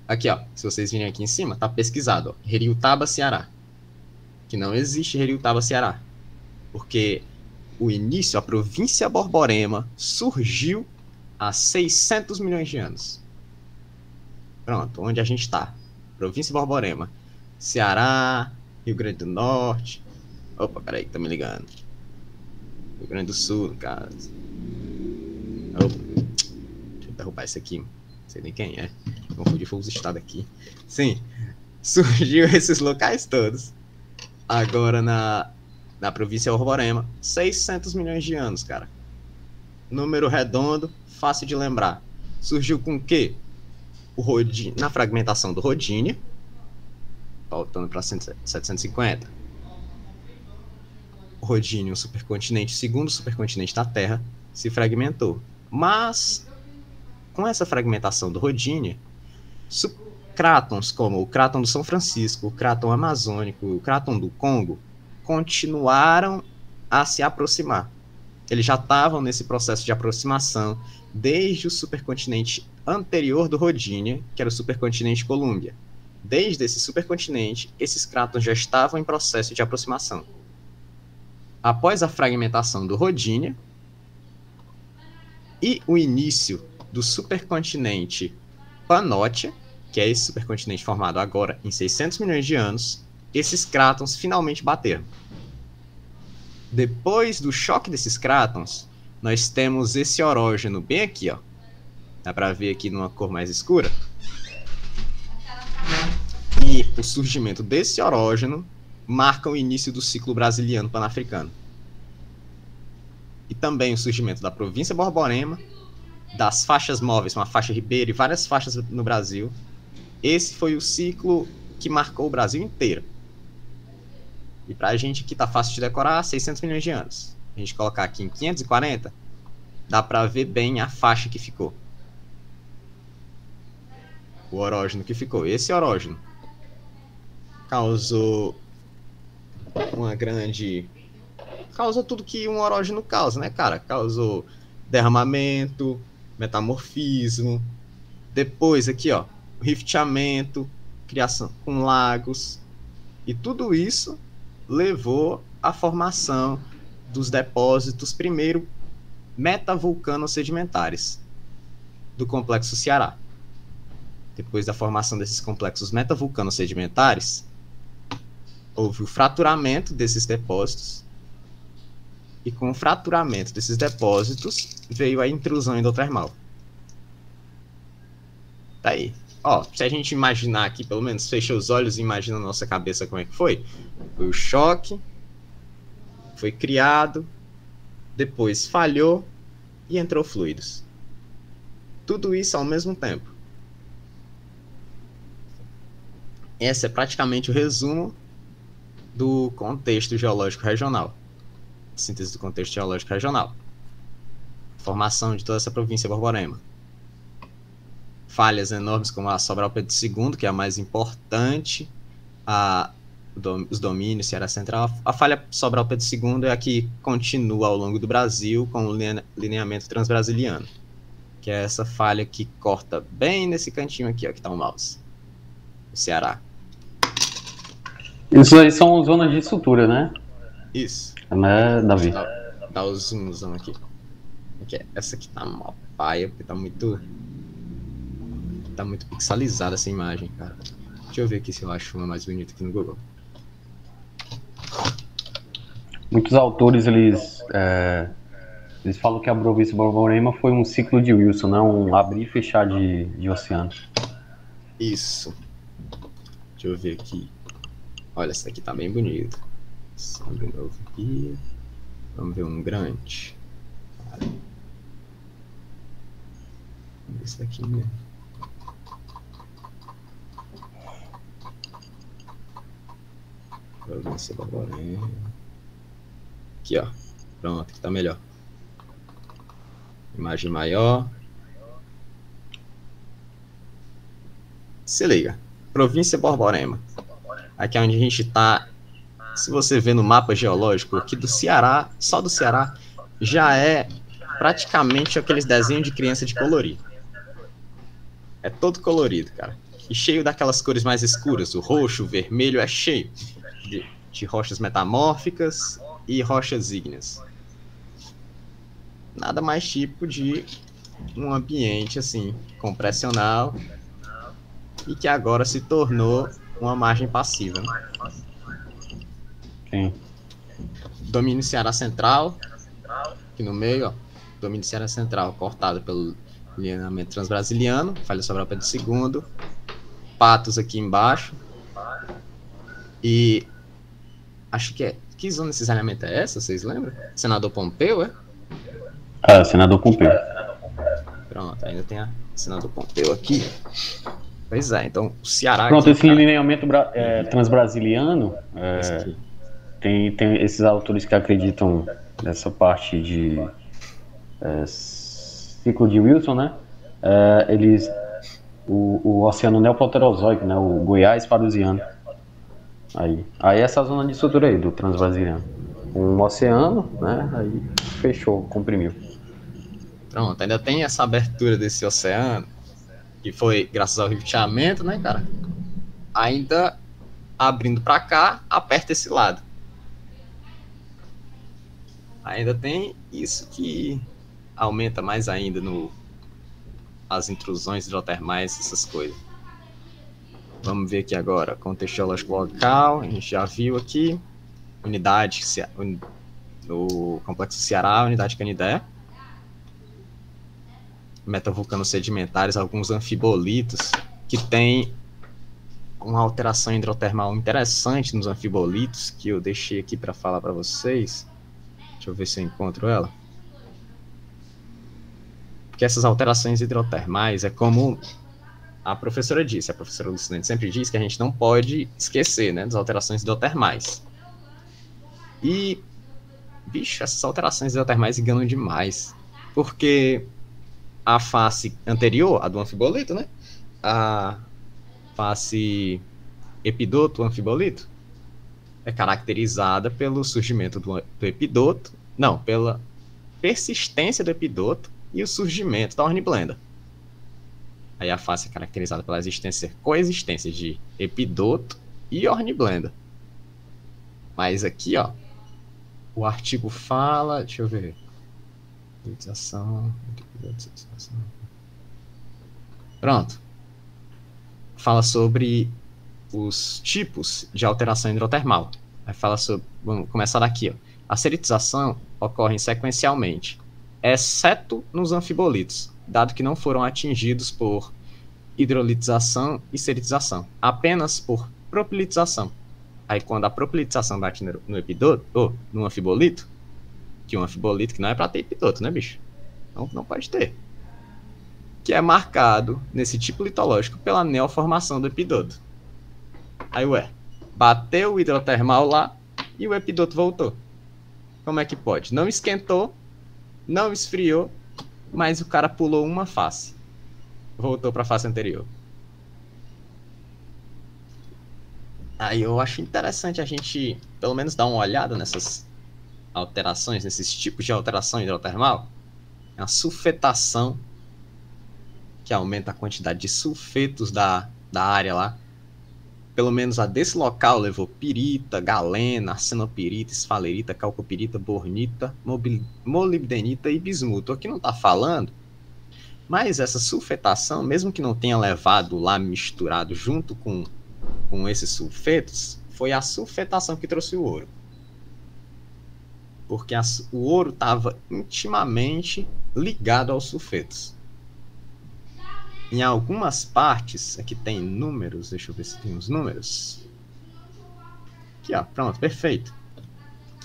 aqui, ó, se vocês virem aqui em cima, tá pesquisado, ó, Heriutaba, Ceará. Que não existe Heriutaba, Ceará. Porque o início, a província Borborema, surgiu há 600 milhões de anos. Pronto, onde a gente está? Província Borborema. Ceará, Rio Grande do Norte. Opa, peraí que tá me ligando. Rio Grande do Sul, no caso. Opa, deixa eu derrubar isso aqui. Não sei nem quem é. Confundi, foi os estados aqui. Sim, surgiu esses locais todos. Agora na província Borborema, 600 milhões de anos, cara. Número redondo, fácil de lembrar. Surgiu com o quê? Na fragmentação do Rodinia, voltando para 750. O Rodinia, o supercontinente, segundo supercontinente da Terra, se fragmentou. Mas, com essa fragmentação do Rodinia, crátons como o cráton do São Francisco, o cráton amazônico, o cráton do Congo, continuaram a se aproximar. Eles já estavam nesse processo de aproximação desde o supercontinente anterior do Rodinia, que era o supercontinente Colúmbia. Desde esse supercontinente, esses crátons já estavam em processo de aproximação. Após a fragmentação do Rodinia e o início do supercontinente Pannotia, que é esse supercontinente formado agora em 600 milhões de anos, esses crátons finalmente bateram. Depois do choque desses crátons, nós temos esse orógeno bem aqui, ó. Dá pra ver aqui numa cor mais escura. E o surgimento desse orógeno marca o início do ciclo brasiliano panafricano. E também o surgimento da província Borborema, das faixas móveis, uma faixa ribeira e várias faixas no Brasil. Esse foi o ciclo que marcou o Brasil inteiro. E pra gente aqui tá fácil de decorar, 600 milhões de anos. A gente colocar aqui em 540, dá pra ver bem a faixa que ficou. O orógeno que ficou. Esse orógeno causou causou tudo que um orógeno causa, né, cara? Causou derramamento, metamorfismo. Depois aqui, ó, rifteamento, criação com lagos. E tudo isso levou à formação dos depósitos, primeiro, metavulcano-sedimentares do complexo Ceará. Depois da formação desses complexos metavulcano-sedimentares, houve o fraturamento desses depósitos, e com o fraturamento desses depósitos veio a intrusão endotermal. Tá aí. Ó, se a gente imaginar aqui, pelo menos fecha os olhos e imagina na nossa cabeça como é que foi. Foi o choque, foi criado, depois falhou e entrou fluidos. Tudo isso ao mesmo tempo. Esse é praticamente o resumo do contexto geológico regional. Síntese do contexto geológico regional. Formação de toda essa província Borborema. Falhas enormes como a Sobral Pedro II, que é a mais importante, os domínios, Ceará Central. A falha Sobral Pedro II é a que continua ao longo do Brasil com o lineamento transbrasiliano, que é essa falha que corta bem nesse cantinho aqui, ó, que está o mouse. O Ceará. Isso aí são zonas de sutura, né? Isso. Né, Davi? Dá o zoomzão aqui. Essa aqui tá uma paia, porque tá muito pixelizada essa imagem, cara. Deixa eu ver aqui se eu acho uma mais bonita aqui no Google. Muitos autores, eles falam que a Província Borborema foi um ciclo de Wilson, né? Um abrir e fechar de oceano. Isso. Deixa eu ver aqui. Olha, essa aqui tá bem bonita. Sobe de novo aqui. Vamos ver um grande. Esse aqui mesmo. Província Borborema. Aqui, ó. Pronto, aqui tá melhor. Imagem maior. Se liga. Província Borborema. Aqui é onde a gente tá. Se você vê no mapa geológico aqui do Ceará, só do Ceará, já é praticamente aqueles desenhos de criança de colorir. É todo colorido, cara. E cheio daquelas cores mais escuras. O roxo, o vermelho, é cheio de rochas metamórficas e rochas ígneas. Nada mais tipo de um ambiente assim, compressional, e que agora se tornou uma margem passiva, né? Sim. Domínio Ceará Central, aqui no meio, ó. Domínio Ceará Central, cortado pelo lineamento transbrasiliano, Falha Sobral Pedro II, Patos aqui embaixo, e acho que que zona desse alinhamento é essa, vocês lembram? Senador Pompeu, é? Senador Pompeu. Pronto, ainda tem a Senador Pompeu aqui. Pois é, então o Ceará... Pronto, aqui, esse lineamento transbrasiliano, tem esses autores que acreditam nessa parte de ciclo de Wilson, né? O oceano neoproterozoico, né? O Goiás Parusiano. Aí essa zona de estrutura aí do transbrasiliano. Um oceano, né? Aí fechou, comprimiu. Pronto, ainda tem essa abertura desse oceano, que foi graças ao riveteamento, né, cara? Ainda abrindo para cá, aperta esse lado. Ainda tem isso que aumenta mais ainda as intrusões hidrotermais, essas coisas. Vamos ver aqui agora, contexto geológico local, a gente já viu aqui, unidade no Complexo Ceará, unidade Canidé, metovulcanos sedimentares, alguns anfibolitos, que tem uma alteração hidrotermal interessante nos anfibolitos, que eu deixei aqui para falar para vocês. Deixa eu ver se eu encontro ela. Porque essas alterações hidrotermais é como a professora disse, a professora Lucinete sempre diz que a gente não pode esquecer, né, das alterações hidrotermais. E, bicho, essas alterações hidrotermais enganam demais. Porque a face anterior, a do anfibolito, né, a face epidoto anfibolito, é caracterizada pelo surgimento do epidoto, não, pela persistência do epidoto e o surgimento da horniblenda. Aí a face é caracterizada pela coexistência de epidoto e horniblenda. Mas aqui, ó, o artigo fala, deixa eu ver, pronto, fala sobre os tipos de alteração hidrotermal. Aí fala sobre, vamos começar daqui, ó. A seritização ocorre sequencialmente, exceto nos anfibolitos, dado que não foram atingidos por hidrolitização e seritização, apenas por propilitização. Aí quando a propilitização bate no epidoto, ou no anfibolito, que um anfibolito que não é para ter epidoto, né, bicho? Não pode ter. Que é marcado nesse tipo litológico pela neoformação do epidoto. Aí, bateu o hidrotermal lá e o epidoto voltou. Como é que pode? Não esquentou, não esfriou, mas o cara pulou uma face. Voltou para a face anterior. Aí eu acho interessante a gente, pelo menos, dar uma olhada nessas alterações, nesses tipos de alteração hidrotermal. A sulfetação, que aumenta a quantidade de sulfetos da área lá, pelo menos a desse local, levou pirita, galena, arsenopirita, esfalerita, calcopirita, bornita, molibdenita e bismuto. Aqui não está falando, mas essa sulfetação, mesmo que não tenha levado lá misturado junto com esses sulfetos, foi a sulfetação que trouxe o ouro. Porque o ouro estava intimamente ligado aos sulfetos. Em algumas partes, aqui tem números, deixa eu ver se tem os números. Aqui, ó, pronto, perfeito.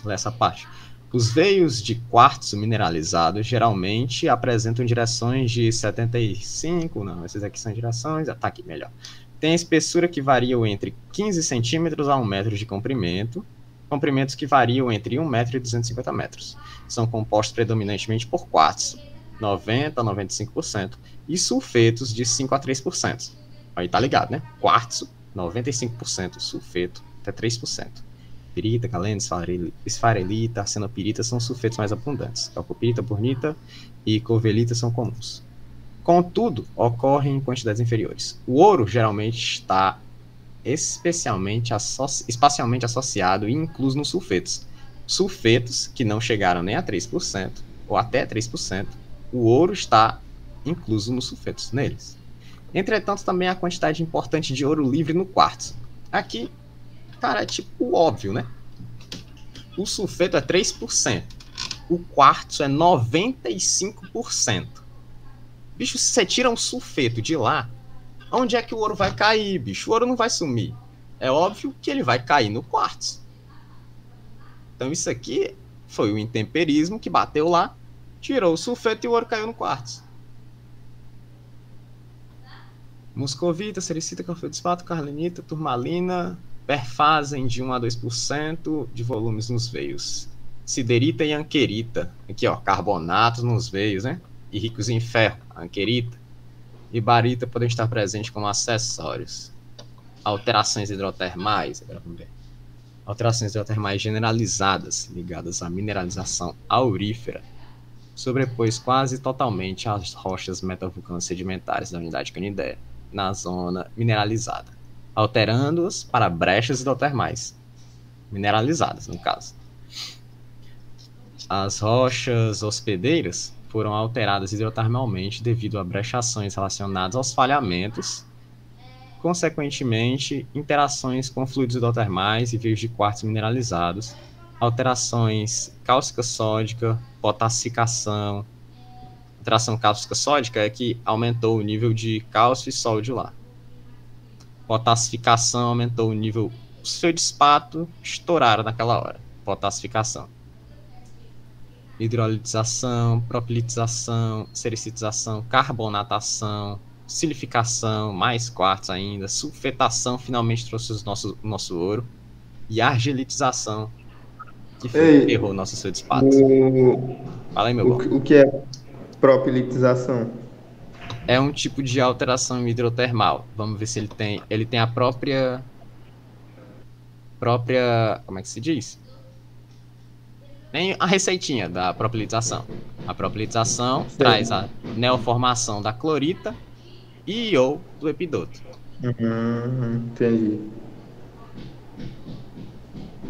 Lê essa parte. Os veios de quartzo mineralizado geralmente apresentam direções de 75, não, esses aqui são direções, tá aqui melhor. Tem espessura que variam entre 15 centímetros a 1 metro de comprimento, comprimentos que variam entre 1 metro e 250 metros. São compostos predominantemente por quartzo, 90 a 95%, e sulfetos de 5 a 3%. Aí tá ligado, né? Quartzo, 95%, sulfeto, até 3%. Pirita, galena, esfarelita, arsenopirita são sulfetos mais abundantes. Calcopirita, bornita e covelita são comuns. Contudo, ocorrem em quantidades inferiores. O ouro geralmente está espacialmente associado e incluso nos sulfetos. Sulfetos que não chegaram nem a 3% ou até 3%, o ouro está incluso nos sulfetos neles. Entretanto, também há quantidade importante de ouro livre no quartzo. Aqui, cara, é tipo óbvio, né? O sulfeto é 3%. O quartzo é 95%. Bicho, se você tira um sulfeto de lá, onde é que o ouro vai cair, bicho? O ouro não vai sumir. É óbvio que ele vai cair no quartzo. Então isso aqui foi o intemperismo que bateu lá, tirou o sulfeto e o ouro caiu no quartzo. Muscovita, sericita, calfeldespato, carlinita, turmalina perfazem de 1 a 2% de volumes nos veios. Siderita e anquerita, aqui ó, carbonatos nos veios, né? E ricos em ferro, anquerita e barita podem estar presentes como acessórios. Alterações hidrotermais, agora vamos ver. Alterações hidrotermais generalizadas ligadas à mineralização aurífera sobrepôs quase totalmente as rochas metavulcânicas sedimentares da unidade Canidé na zona mineralizada, alterando-as para brechas hidrotermais mineralizadas, no caso. As rochas hospedeiras foram alteradas hidrotermalmente devido a brechações relacionadas aos falhamentos, consequentemente, interações com fluidos hidrotermais e veios de quartzo mineralizados, alterações cáustica-sódica, potassificação. Alteração cáustica-sódica é que aumentou o nível de cálcio e sódio lá. Potassificação aumentou o nível. Os feldespato estouraram naquela hora. Potassificação. Hidrolitização, propilitização, sericitização, carbonatação, silificação, mais quartzo ainda, sulfetação finalmente trouxe o nosso ouro, e argilitização, que ferrou o nosso feldespato. Fala aí, meu bom. O que é propilitização? É um tipo de alteração hidrotermal. Vamos ver se ele tem a própria, como é que se diz? Tem a receitinha da propilitização. A propilitização traz a neoformação da clorita e ou do epidoto. Entendi.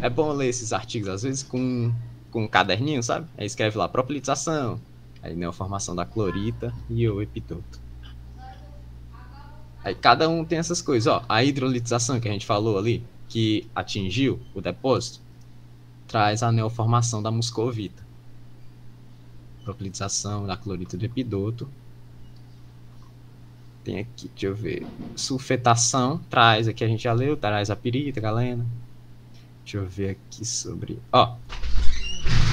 É bom ler esses artigos, às vezes, com um caderninho, sabe? Aí escreve lá, propilitização, aí neoformação da clorita e ou epidoto. Aí cada um tem essas coisas, ó. A hidrolitização que a gente falou ali, que atingiu o depósito, traz a neoformação da muscovita. Propilitização da clorita do epidoto. Tem aqui, deixa eu ver. Sulfetação traz, aqui a gente já leu, traz a pirita, galena. Deixa eu ver aqui sobre... Ó.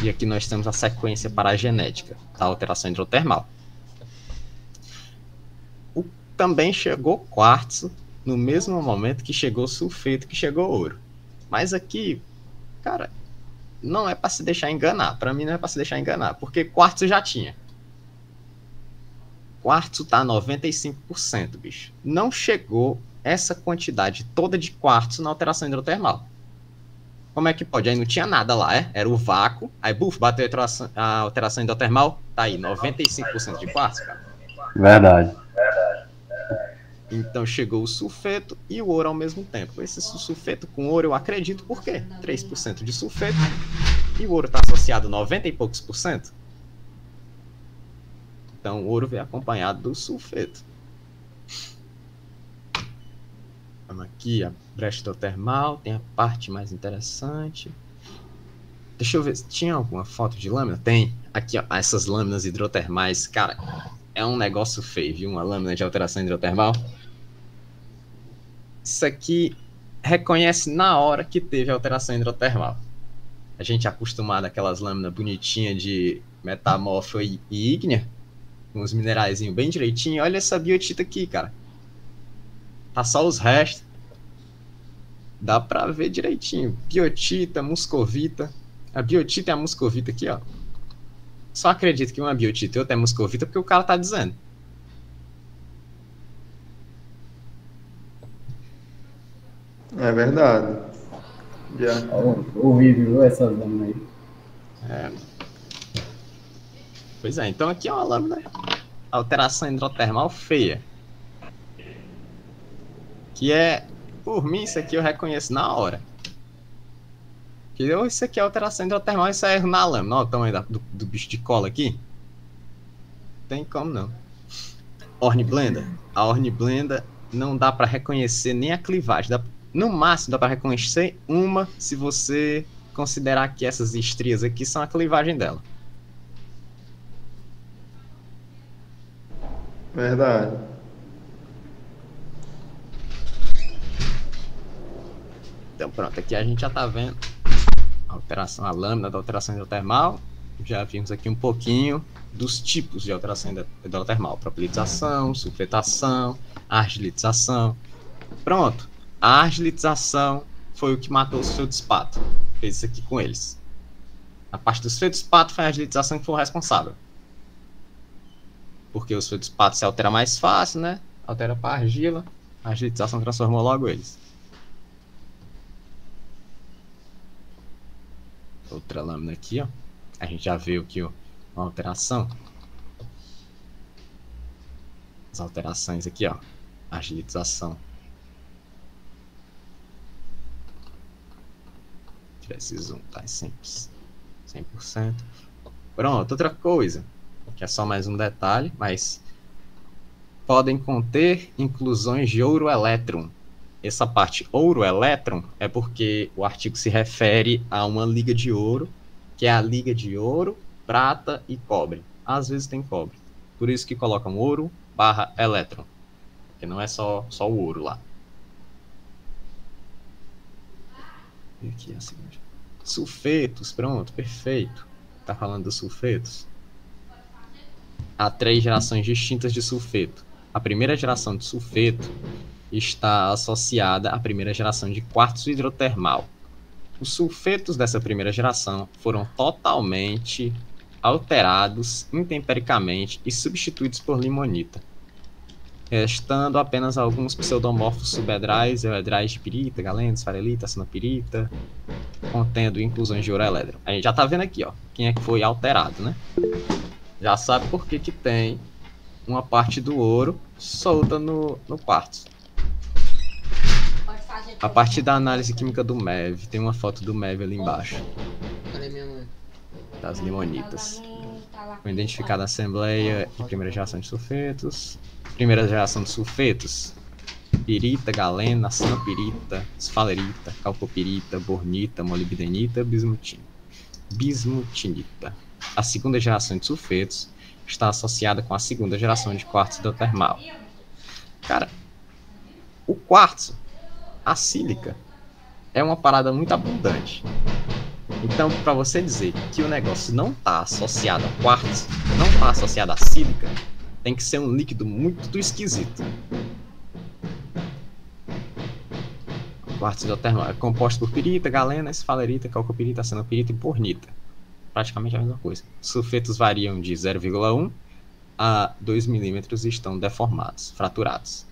E aqui nós temos a sequência para a genética da alteração hidrotermal. Também chegou quartzo no mesmo momento que chegou sulfeto, que chegou ouro. Mas aqui, cara, não é para se deixar enganar. Para mim não é para se deixar enganar, porque quartzo já tinha. Quartzo tá 95%, bicho. Não chegou essa quantidade toda de quartzo na alteração hidrotermal. Como é que pode? Aí não tinha nada lá, é? Era o vácuo. Aí, buf, bateu a alteração hidrotermal. Tá aí, 95% de quartzo, cara. Verdade. Então chegou o sulfeto e o ouro ao mesmo tempo. Esse sulfeto com ouro eu acredito, por quê? 3% de sulfeto e o ouro está associado a 90 e poucos por cento. Então o ouro vem acompanhado do sulfeto. Vamos aqui, a brecha hidrotermal, tem a parte mais interessante. Deixa eu ver, tinha alguma foto de lâmina? Tem. Aqui, ó, essas lâminas hidrotermais, cara, é um negócio feio, viu? Uma lâmina de alteração hidrotermal. Isso aqui reconhece na hora que teve alteração hidrotermal. A gente é acostumado àquelas lâminas bonitinhas de metamórfica e ígnea, com os mineraizinhos bem direitinho. Olha essa biotita aqui, cara. Tá só os restos. Dá pra ver direitinho. Biotita, muscovita. A biotita e a muscovita aqui, ó. Só acredito que uma biotita e outra é muscovita porque o cara tá dizendo. É verdade. Já. Horrível essas lâminas aí. É. Pois é, então aqui é uma lâmina alteração hidrotermal feia. Que é, por mim, isso aqui eu reconheço na hora. Que isso aqui é alteração hidrotermal, isso é erro na lâmina. Olha o tamanho do bicho de cola aqui. Tem como não. Hornblenda. A Hornblenda não dá para reconhecer nem a clivagem. No máximo dá para reconhecer uma se você considerar que essas estrias aqui são a clivagem dela. Verdade. Então pronto, aqui a gente já tá vendo a lâmina da alteração hidrotermal. Já vimos aqui um pouquinho dos tipos de alteração hidrotermal: propilitização, sulfetação, argilitização. Pronto. A argilitização foi o que matou os feldspato. Fez isso aqui com eles. A parte dos feldspato foi a argilitização que foi o responsável. Porque os feldspato se altera mais fácil, né? Altera para argila. A argilitização transformou logo eles. Outra lâmina aqui, ó. A gente já viu aqui, ó, uma alteração. As alterações aqui, ó. Argilitização. Esse zoom tá em 100%. Pronto, outra coisa, que é só mais um detalhe, mas podem conter inclusões de ouro-elétron. Essa parte ouro-elétron é porque o artigo se refere a uma liga de ouro, que é a liga de ouro, prata e cobre. Às vezes tem cobre. Por isso que colocam ouro/elétron, porque não é só o ouro lá. E aqui é a segunda. Sulfetos, pronto, perfeito. Tá falando dos sulfetos? Há 3 gerações distintas de sulfeto. A primeira geração de sulfeto está associada à primeira geração de quartzo hidrotermal. Os sulfetos dessa primeira geração foram totalmente alterados intempericamente e substituídos por limonita, restando apenas alguns pseudomorfos subedrais, euedrais de pirita, galena, esfarelita, cinopirita, contendo inclusões de ouro-elétron. A gente já tá vendo aqui, ó, quem é que foi alterado, né? Já sabe por que que tem uma parte do ouro solta no quartzo. A partir da análise química do MEV, tem uma foto do MEV ali embaixo. Cadê minha mãe? Das limonitas. Foi identificada a assembleia de primeira geração de sulfetos. Primeira geração de sulfetos: pirita, galena, cinopirita, esfalerita, calcopirita, bornita, molibdenita, bismutinita. A segunda geração de sulfetos está associada com a segunda geração de quartzo hidrotermal. Cara, o quartzo, a sílica, é uma parada muito abundante. Então, para você dizer que o negócio não está associado a quartzo, não está associado a sílica, tem que ser um líquido muito esquisito. O quartzo hidrotermal é composto por pirita, galena, esfalerita, calcopirita, cinopirita e bornita. Praticamente a mesma coisa. Sulfetos variam de 0,1 a 2 milímetros e estão deformados, fraturados,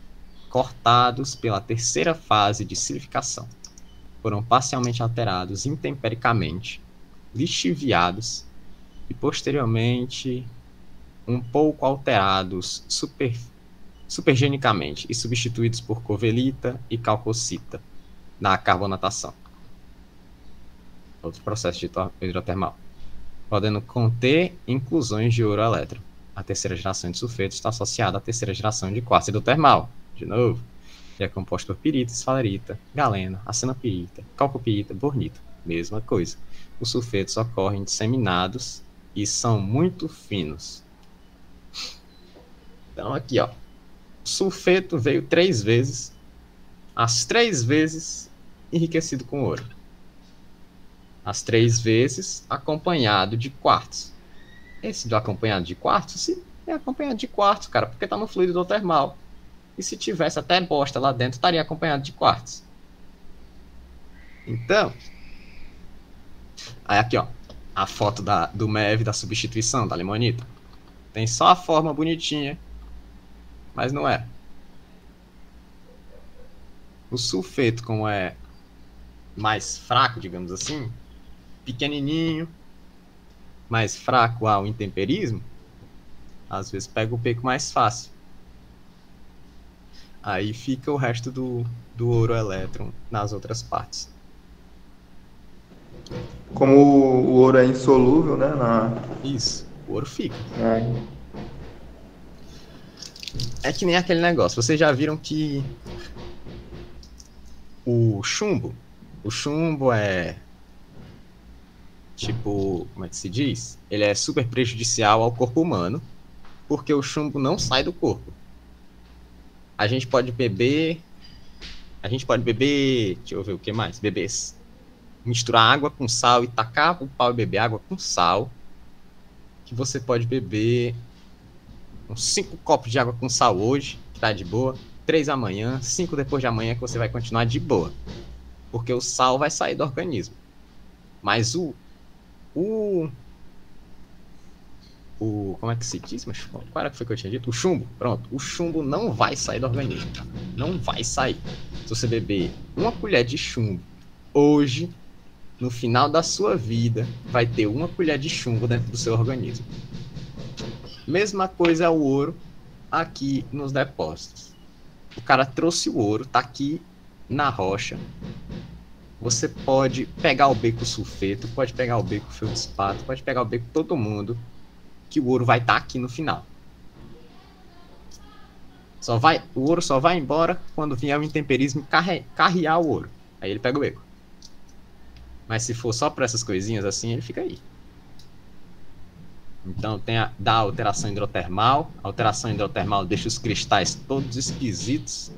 cortados pela terceira fase de silificação. Foram parcialmente alterados intempericamente, lixiviados e posteriormente um pouco alterados supergenicamente e substituídos por covelita e calcocita na carbonatação. Outro processo de hidrotermal. Podendo conter inclusões de ouro elétron. A terceira geração de sulfetos está associada à terceira geração de quartzo hidrotermal. De novo, é composto por pirita, esfalerita, galena, arsenopirita, calcopirita, bornita. Mesma coisa. Os sulfetos ocorrem disseminados e são muito finos. Então aqui, ó. O sulfeto veio 3 vezes, as 3 vezes enriquecido com ouro. As 3 vezes acompanhado de quartzo. Esse do acompanhado de quartzo, sim, é acompanhado de quartzo, cara, porque tá no fluido hidrotermal. E se tivesse até bosta lá dentro, estaria acompanhado de quartzo. Então, aí aqui, ó, a foto do MEV, da substituição, da limonita. Tem só a forma bonitinha, mas não é. O sulfeto, como é mais fraco, digamos assim, pequenininho, mais fraco ao intemperismo, às vezes pega o beco mais fácil. Aí fica o resto do ouro elétron nas outras partes. Como o ouro é insolúvel, né? Isso, o ouro fica. É. É que nem aquele negócio. Vocês já viram que o chumbo é tipo, como é que se diz? Ele é super prejudicial ao corpo humano, porque o chumbo não sai do corpo. A gente pode beber, deixa eu ver o que mais, misturar água com sal e tacar o pau e beber água com sal, que você pode beber uns 5 copos de água com sal hoje, que tá de boa, 3 amanhã, 5 depois de amanhã, que você vai continuar de boa, porque o sal vai sair do organismo. Mas como é que se diz? Mas qual era que foi que eu tinha dito? O chumbo, pronto. O chumbo não vai sair do organismo, cara. Não vai sair. Se você beber 1 colher de chumbo hoje, no final da sua vida, vai ter 1 colher de chumbo dentro do seu organismo. Mesma coisa é o ouro aqui nos depósitos. O cara trouxe o ouro, tá aqui na rocha. Você pode pegar o beco sulfeto, pode pegar o beco feldspato, pode pegar o beco todo mundo, que o ouro vai estar aqui no final. O ouro só vai embora quando vier o intemperismo carrear o ouro. Aí ele pega o beco. Mas se for só para essas coisinhas assim, ele fica aí. Então tem da alteração hidrotermal. A alteração hidrotermal deixa os cristais todos esquisitos.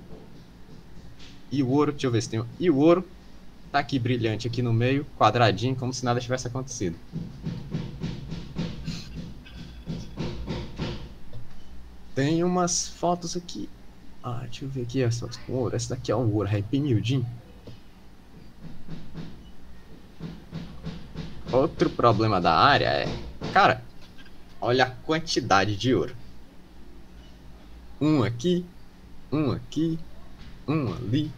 E o ouro, deixa eu ver se tem. E o ouro tá aqui brilhante aqui no meio, quadradinho, como se nada tivesse acontecido. Tem umas fotos aqui. Deixa eu ver aqui as fotos com ouro. Essa daqui é o ouro, é bem miudinho. Outro problema da área é... Cara, olha a quantidade de ouro. Um aqui, um ali.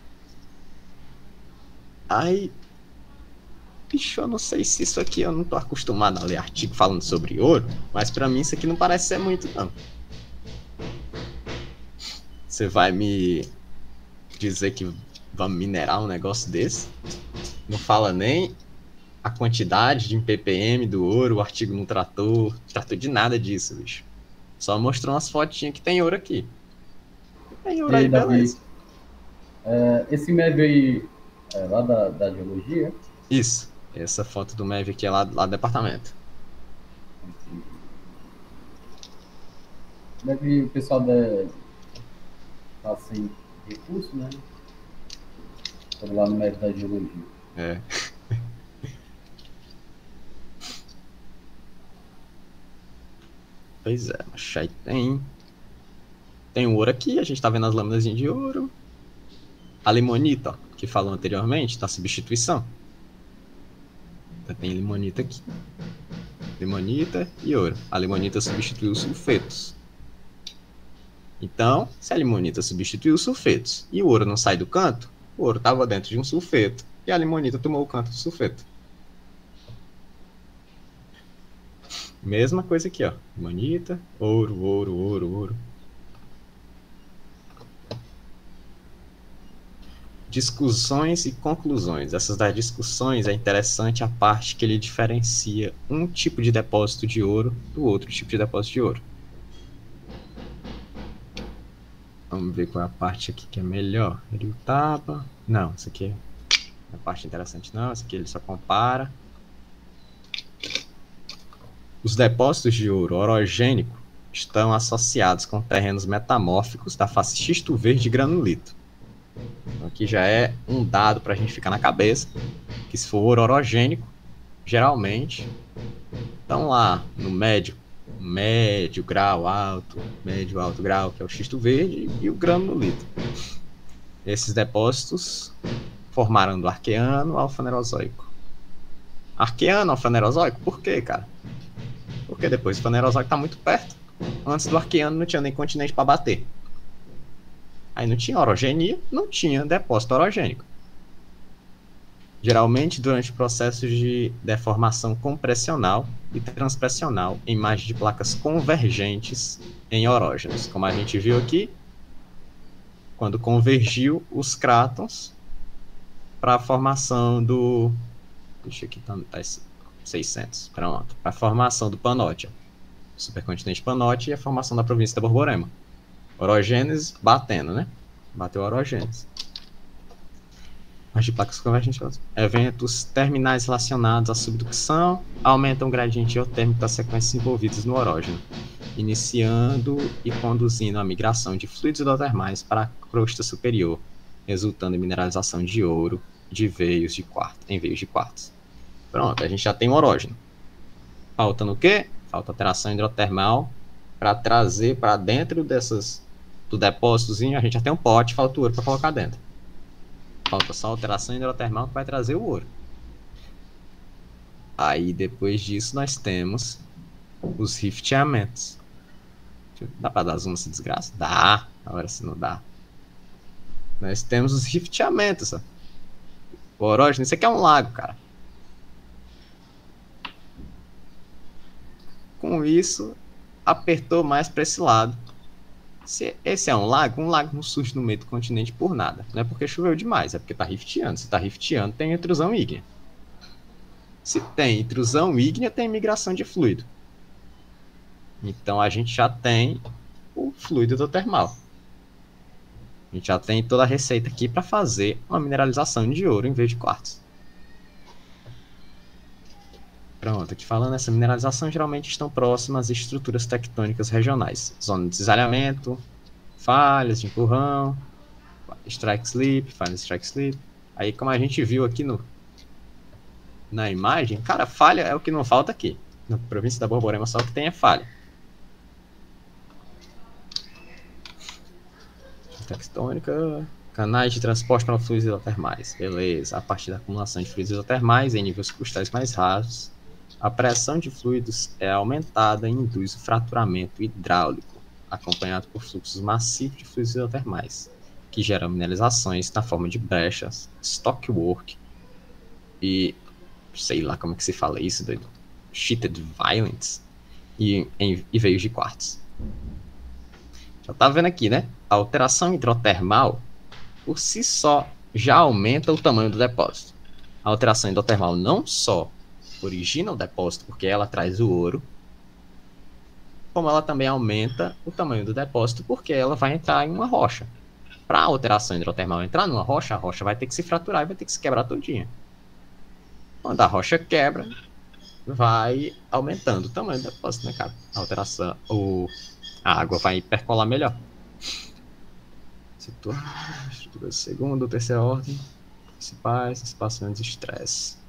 Aí... Bicho, eu não sei se isso aqui... Eu não tô acostumado a ler artigo falando sobre ouro, mas pra mim isso aqui não parece ser muito, não. Você vai me dizer que vamos minerar um negócio desse? Não fala nem a quantidade de ppm do ouro, o artigo não tratou de nada disso, bicho. Só mostrou umas fotinhas que tem ouro aqui. Tem ouro aí, beleza. Esse MEV aí é lá da geologia? Isso. Essa foto do MEV aqui é lá do departamento. MEV, o pessoal tá sem recurso, né? Tá lá no MEV da geologia. É. Pois é, mas aí tem o ouro aqui, a gente tá vendo as lâminas de ouro. A limonita, ó, que falou anteriormente, tá substituição. Então, tem limonita aqui. Limonita e ouro. A limonita substituiu os sulfetos. Então, se a limonita substituiu os sulfetos e o ouro não sai do canto, o ouro estava dentro de um sulfeto e a limonita tomou o canto do sulfeto. Mesma coisa aqui, ó. Limonita, ouro. discussões e conclusões. Essas das discussões é interessante a parte que ele diferencia um tipo de depósito de ouro do outro tipo de depósito de ouro. Vamos ver qual é a parte aqui que é melhor. Heriotaba. Não, essa aqui é a parte interessante não. Essa aqui ele só compara. Os depósitos de ouro orogênico estão associados com terrenos metamórficos da face xisto verde e granulito. Então, aqui já é um dado para a gente ficar na cabeça, que se for ouro orogênico, geralmente estão lá no médio grau, médio alto grau, que é o xisto verde, e o granulito. Esses depósitos formaram do Arqueano ao Fanerozoico. Arqueano ao Fanerozoico? Por quê, cara? Porque depois o Fanerozoico está muito perto. Antes do Arqueano não tinha nem continente para bater. Aí não tinha orogenia, não tinha depósito orogênico. Geralmente durante processos de deformação compressional e transpressional em imagem de placas convergentes em orógenos. Como a gente viu aqui, quando convergiu os crátons para a formação do... Deixa aqui, tá 600. Pronto. Para a formação do Panótia. Supercontinente Panótia e a formação da província da Borborema. Orogênese batendo, né? Bateu a orogênese. Mas de placas convergentes, eventos terminais relacionados à subducção aumentam o gradiente geotérmico das sequências envolvidas no orógeno, iniciando e conduzindo a migração de fluidos hidrotermais para a crosta superior, resultando em mineralização de ouro de veios de quartzo, em veios de quartzo. Pronto, a gente já tem um orógeno. Falta no quê? Falta alteração hidrotermal para trazer para dentro do depósitozinho. A gente já tem um pote, falta o ouro para colocar dentro. Falta só alteração hidrotermal que vai trazer o ouro. Aí depois disso nós temos os rifteamentos. Dá para dar zoom nessa desgraça? Dá. Agora se não dá. Nós temos os rifteamentos. Ó. O orógeno, isso aqui é um lago, cara. Com isso, apertou mais para esse lado. Se esse é um lago não surge no meio do continente por nada. Não é porque choveu demais, é porque está rifteando. Se está rifteando, tem intrusão ígnea. Se tem intrusão ígnea, tem migração de fluido. Então a gente já tem o fluido hidrotermal. A gente já tem toda a receita aqui para fazer uma mineralização de ouro em vez de quartzo. Pronto, aqui falando, essa mineralização geralmente estão próximas a estruturas tectônicas regionais. Zona de cisalhamento, falhas de empurrão, strike slip, falha strike slip. Aí como a gente viu aqui na imagem, cara, falha é o que não falta aqui. Na província da Borborema só o que tem é falha. Tectônica, canais de transporte para fluidos hidrotermais. Beleza, a partir da acumulação de fluidos hidrotermais em níveis cristais mais rasos, a pressão de fluidos é aumentada e induz o fraturamento hidráulico, acompanhado por fluxos massivos de fluidos hidrotermais, que geram mineralizações na forma de brechas, stockwork e sei lá como é que se fala isso, doido, sheeted violence e veios de quartzo. Já tá vendo aqui, né? A alteração hidrotermal por si só já aumenta o tamanho do depósito. A alteração hidrotermal não só origina o depósito porque ela traz o ouro, como ela também aumenta o tamanho do depósito porque ela vai entrar em uma rocha. Para a alteração hidrotermal entrar numa rocha, a rocha vai ter que se fraturar e vai ter que se quebrar todinha. Quando a rocha quebra, vai aumentando o tamanho do depósito, né, cara? A alteração, a água vai percolar melhor. Estrutura de segunda ou terceira ordem, principais, dissipações de estresse.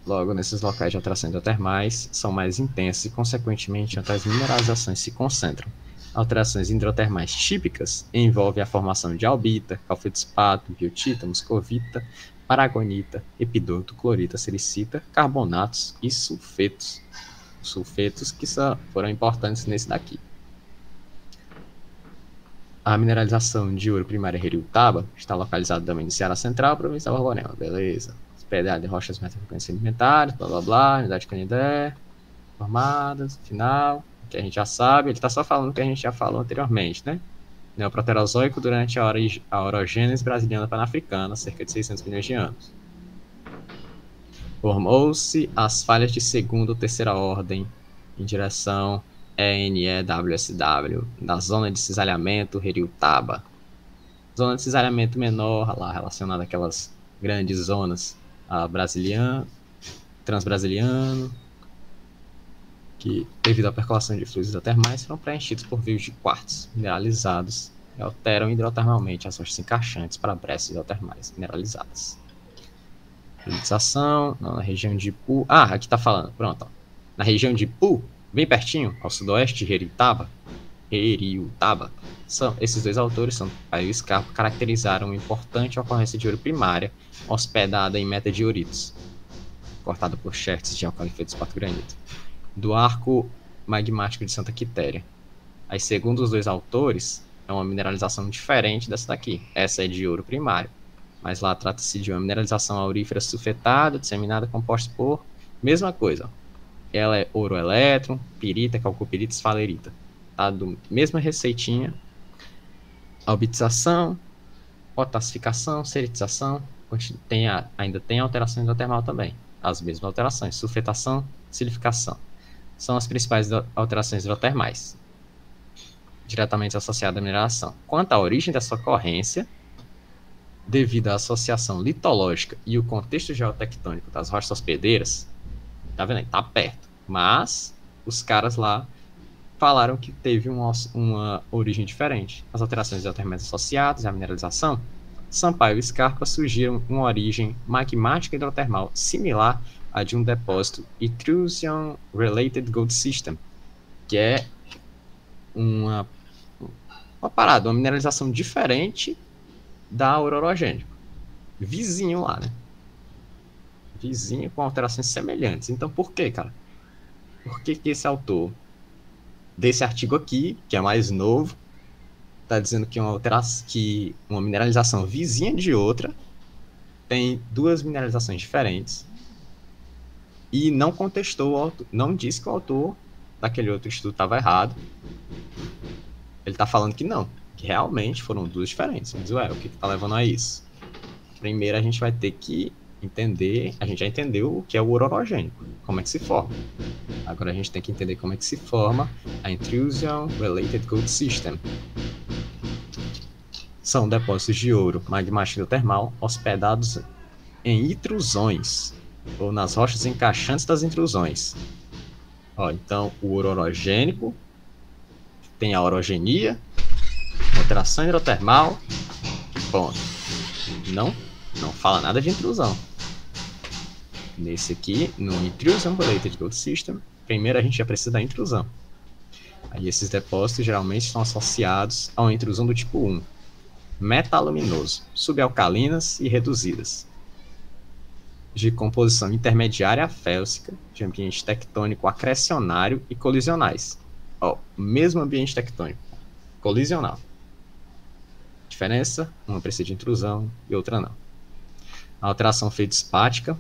Logo, nesses locais de alteração hidrotermais são mais intensas e, consequentemente, onde as mineralizações se concentram. Alterações hidrotermais típicas envolvem a formação de albita, calfedspato, biotita, muscovita, paragonita, epidoto, clorita, silicita, carbonatos e sulfetos. Sulfetos que foram importantes nesse daqui. A mineralização de ouro primário Heriotaba está localizada também no Ceará Central, província da Borborema. Beleza. Hospedada em rochas metafrequentes sedimentares, blá blá blá, unidade de Canidé, formadas, final, que a gente já sabe. Ele está só falando o que a gente já falou anteriormente, né? Neoproterozoico durante a orogênese brasiliana panafricana, cerca de 600 milhões de anos. Formou-se as falhas de segunda ou terceira ordem em direção ENEWSW, da zona de cisalhamento Heriutaba. Zona de cisalhamento menor, lá relacionada àquelas grandes zonas brasiliano, transbrasiliano, que, devido à percolação de fluidos hidrotermais, foram preenchidos por rios de quartzo mineralizados e alteram hidrotermalmente as rochas encaixantes para brechas hidrotermais mineralizadas. Fluidização, na região de Ipu. Aqui está falando, pronto. Ó. Na região de Ipu, bem pertinho, ao sudoeste de Heriutaba, esses dois autores, Sampaio e Scarpa, caracterizaram uma importante ocorrência de ouro primária hospedada em metadioritos, cortada por xerxes de alcalifeto espato-granito, do arco magmático de Santa Quitéria. Aí, segundo os dois autores, é uma mineralização diferente dessa daqui. Essa é de ouro primário, mas lá trata-se de uma mineralização aurífera sulfetada, disseminada, composta por... Mesma coisa. Ó. Ela é ouro elétron, pirita, calcopirita, esfalerita. Tá? Mesma receitinha. Albitização, potassificação, seritização. Ainda tem alteração hidrotermal também. As mesmas alterações. Sulfetação, silificação. São as principais alterações hidrotermais, diretamente associadas à mineração. Quanto à origem dessa ocorrência, devido à associação litológica e o contexto geotectônico das rochas hospedeiras, tá vendo aí? Tá perto. Mas os caras lá falaram que teve uma origem diferente. As alterações hidrotermais associadas à mineralização, Sampaio e Scarpa sugeriram uma origem magmática hidrotermal similar à de um depósito Intrusion Related Gold System, que é uma parada, uma mineralização diferente da ouro orogênico. Vizinho lá, né? Vizinho com alterações semelhantes. Então, por quê, cara? Por que esse autor desse artigo aqui, que é mais novo, está dizendo que uma mineralização vizinha de outra tem duas mineralizações diferentes e não contestou, não disse que o autor daquele outro estudo estava errado. Ele está falando que não, que realmente foram duas diferentes. Mas, o que está levando a isso? Primeiro a gente vai ter que entender, a gente já entendeu o que é o ouro orogênico, como é que se forma. Agora a gente tem que entender como é que se forma a Intrusion Related Gold System. São depósitos de ouro magmático hidrotermal hospedados em intrusões, ou nas rochas encaixantes das intrusões. Então, o ouro orogênico tem a orogenia, alteração hidrotermal, ponto. Não fala nada de intrusão. Nesse aqui, no Intrusion Related Gold System, primeiro a gente já precisa da intrusão. Aí esses depósitos geralmente estão associados a uma intrusão do tipo 1, metaluminoso, subalcalinas e reduzidas, de composição intermediária félsica, de ambiente tectônico acrecionário e colisionais. Mesmo ambiente tectônico, colisional. Diferença, uma precisa de intrusão e outra não. A alteração feldspática,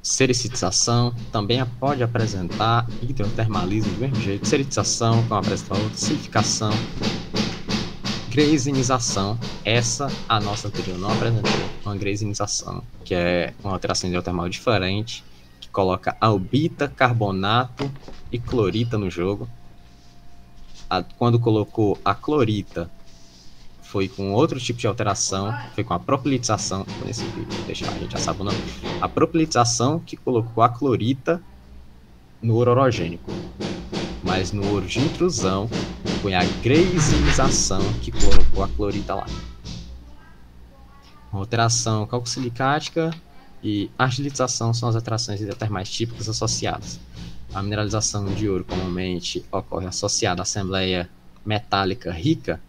sericização, também pode apresentar hidrotermalismo do mesmo jeito. Sericização, como apresenta outra, silificação, greisinização. Essa, a nossa anterior não apresentou uma greisinização, que é uma alteração hidrotermal diferente, que coloca albita, carbonato e clorita no jogo. Quando colocou a clorita, foi com outro tipo de alteração, foi com a propilitização, nesse vídeo, deixa a gente já sabe o nome, a propilitização que colocou a clorita no ouro orogênico. Mas no ouro de intrusão, foi a greisinização que colocou a clorita lá. Alteração calcosilicática e argilitização são as alterações hidrotermais típicas associadas. A mineralização de ouro comumente ocorre associada à assembleia metálica rica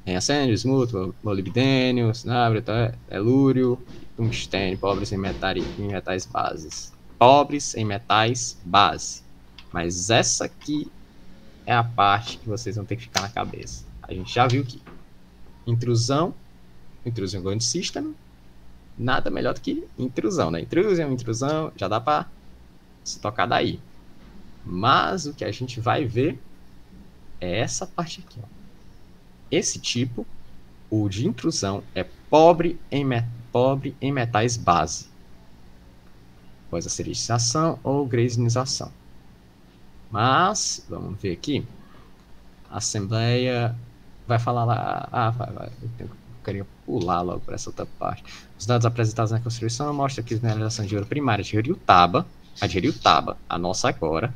em arsênio, bismuto, molibdênio, cinábrio, telúrio, tungstênio, pobres em metais bases. Pobres em metais base. Mas essa aqui é a parte que vocês vão ter que ficar na cabeça. A gente já viu que Intrusion Gold System, nada melhor do que intrusão, né? Intrusão, já dá para se tocar daí. Mas o que a gente vai ver é essa parte aqui, ó. Esse tipo, o de intrusão, é pobre em metais base, após a aciditização ou greisinização. Mas, vamos ver aqui, a Assembleia vai falar lá, eu queria pular logo para essa outra parte. Os dados apresentados na Constituição mostram que a mineralização de ouro primária de Jeriutaba, a nossa agora,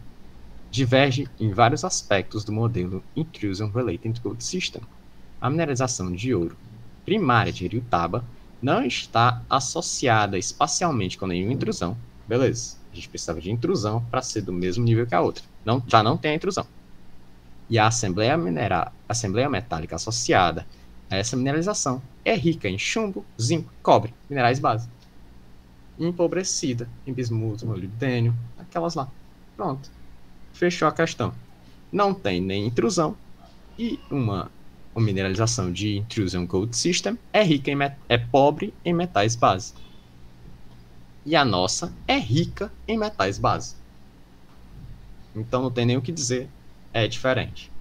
diverge em vários aspectos do modelo Intrusion Related Gold System. A mineralização de ouro primária de Jeriutaba não está associada espacialmente com nenhuma intrusão. Beleza, a gente precisava de intrusão para ser do mesmo nível que a outra. Já não tem a intrusão. E a assembleia metálica associada a essa mineralização é rica em chumbo, zinco, cobre, minerais base. Empobrecida em bismuto, molibdênio, aquelas lá. Pronto. Fechou a questão. Não tem nem intrusão e uma mineralização de Intrusion Gold System é pobre em metais base. E a nossa é rica em metais base. Então não tem nem o que dizer, é diferente.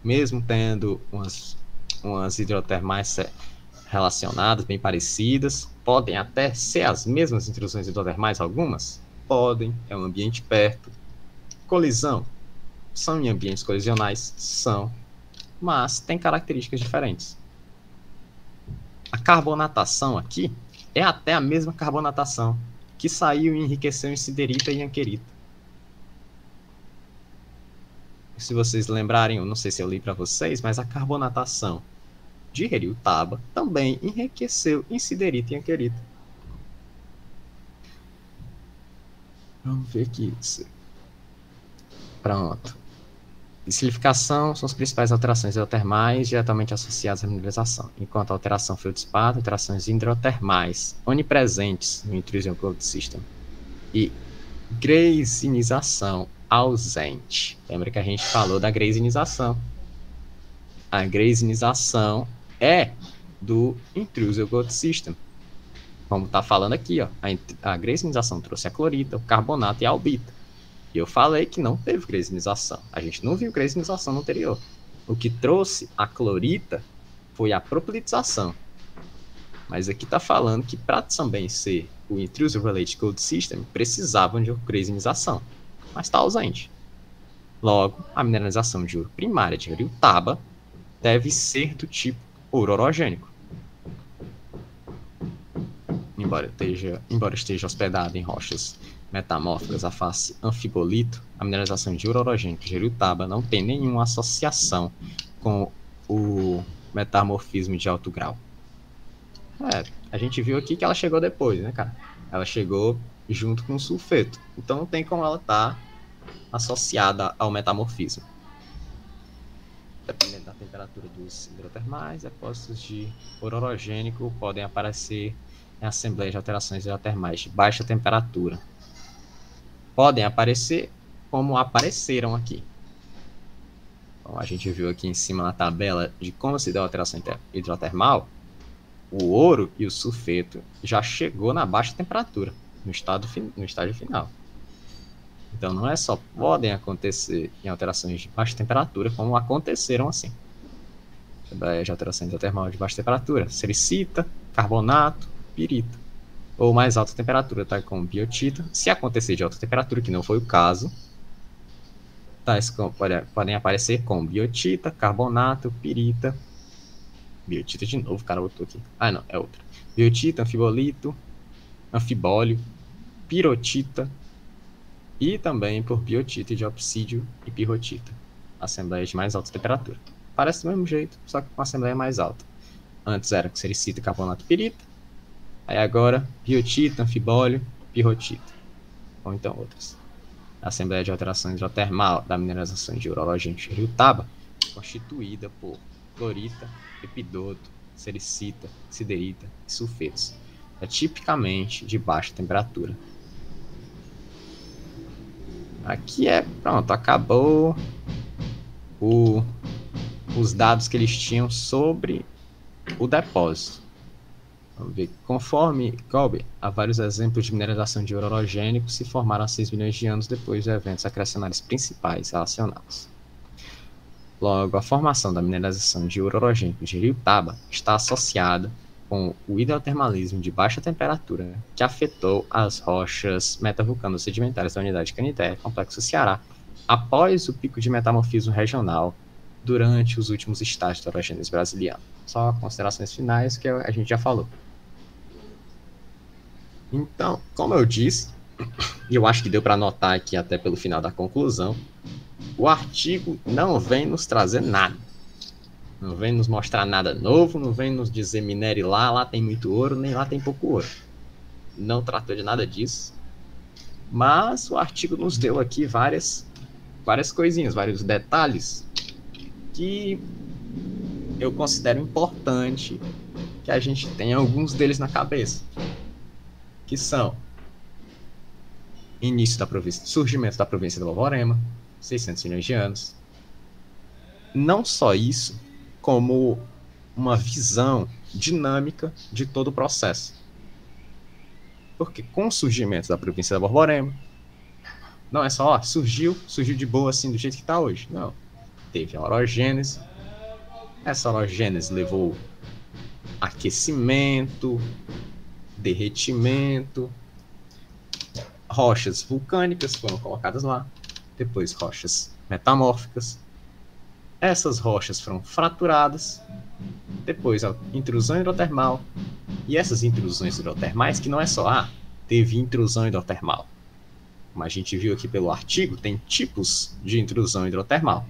Mesmo tendo umas hidrotermais relacionadas, bem parecidas, podem até ser as mesmas intrusões hidrotermais, algumas? Podem, é um ambiente perto. Colisão, são em ambientes colisionais? São, mas tem características diferentes. A carbonatação aqui é até a mesma carbonatação que saiu e enriqueceu em siderita e anquerita. Se vocês lembrarem, eu não sei se eu li para vocês, mas a carbonatação de Jeriutaba também enriqueceu em siderita e anquerita. Vamos ver aqui. Pronto. Silicificação são as principais alterações hidrotermais diretamente associadas à mineralização, enquanto a alteração feldspato, alterações hidrotermais onipresentes no Intrusion Gold System e greisinização ausente. Lembra que a gente falou da greisinização. A greisinização é do Intrusion Gold System. Como está falando aqui, ó, a greisinização trouxe a clorita, o carbonato e a albita. E eu falei que não teve greisinização. A gente não viu greisinização no anterior. O que trouxe a clorita foi a propelitização. Mas aqui está falando que para também ser o Intrusion Related Gold System, precisavam de greisinização. Mas está ausente. Logo, a mineralização de ouro primária de Jeriutaba deve ser do tipo ouro orogênico. Embora esteja hospedada em rochas metamórficas à face anfibolito, a mineralização de ouro orogênico de Jeriutaba não tem nenhuma associação com o metamorfismo de alto grau. A gente viu aqui que ela chegou depois, né, cara? Ela chegou junto com o sulfeto. Então não tem como ela estar associada ao metamorfismo. Dependendo da temperatura dos hidrotermais, depósitos de ouro orogênico podem aparecer em assembleia de alterações hidrotermais de baixa temperatura. Podem aparecer como apareceram aqui. Então, a gente viu aqui em cima na tabela de como se deu a alteração hidrotermal. O ouro e o sulfeto já chegou na baixa temperatura, no estágio final. Então não é só podem acontecer em alterações de baixa temperatura, como aconteceram assim. De alteração hidrotermal de baixa temperatura, sericita, carbonato, pirita. Ou mais alta temperatura, tá, com biotita. Se acontecer de alta temperatura, que não foi o caso, podem aparecer com biotita, carbonato, pirita. Biotita de novo, o cara botou aqui. Ah, não, é outra. Biotita, anfibolito, anfibólio, pirotita e também por biotita de obsídio e pirrotita. Assembleias de mais alta temperatura. Parece do mesmo jeito, só que com assembleia mais alta. Antes era sericita, carbonato, pirita. Aí agora, biotita, anfibólio, pirrotita. Ou então outras. A assembleia de alteração hidrotermal da mineralização de ouro orogênico de Jeriutaba, constituída por clorita, epidoto, sericita, siderita e sulfetos. É tipicamente de baixa temperatura. Aqui pronto, acabou os dados que eles tinham sobre o depósito. Vamos ver. Conforme Kolbe, há vários exemplos de mineralização de ouro orogênico que se formaram há 6 milhões de anos depois de eventos acrecionários principais relacionados. Logo, a formação da mineralização de ouro orogênico de Rio-Taba está associada com o hidrotermalismo de baixa temperatura que afetou as rochas metavulcano-sedimentares da unidade Canité, Complexo Ceará, após o pico de metamorfismo regional durante os últimos estágios da orogênese brasiliana. Só considerações finais que a gente já falou. Então, como eu disse, e eu acho que deu para notar aqui até pelo final da conclusão, o artigo não vem nos trazer nada. Não vem nos mostrar nada novo, não vem nos dizer minere lá tem muito ouro, nem lá tem pouco ouro. Não tratou de nada disso. Mas o artigo nos deu aqui várias coisinhas, vários detalhes que eu considero importante que a gente tenha alguns deles na cabeça. Que são surgimento da província do Borborema, 600 milhões de anos. Não só isso, como uma visão dinâmica de todo o processo. Porque com o surgimento da província da Borborema, não é só, surgiu de boa assim, do jeito que está hoje. Não. Teve a orogênese. Essa orogênese levou aquecimento, derretimento, rochas vulcânicas foram colocadas lá, depois rochas metamórficas. Essas rochas foram fraturadas, depois a intrusão hidrotermal, e essas intrusões hidrotermais, que não é só, teve intrusão hidrotermal. Como a gente viu aqui pelo artigo, tem tipos de intrusão hidrotermal.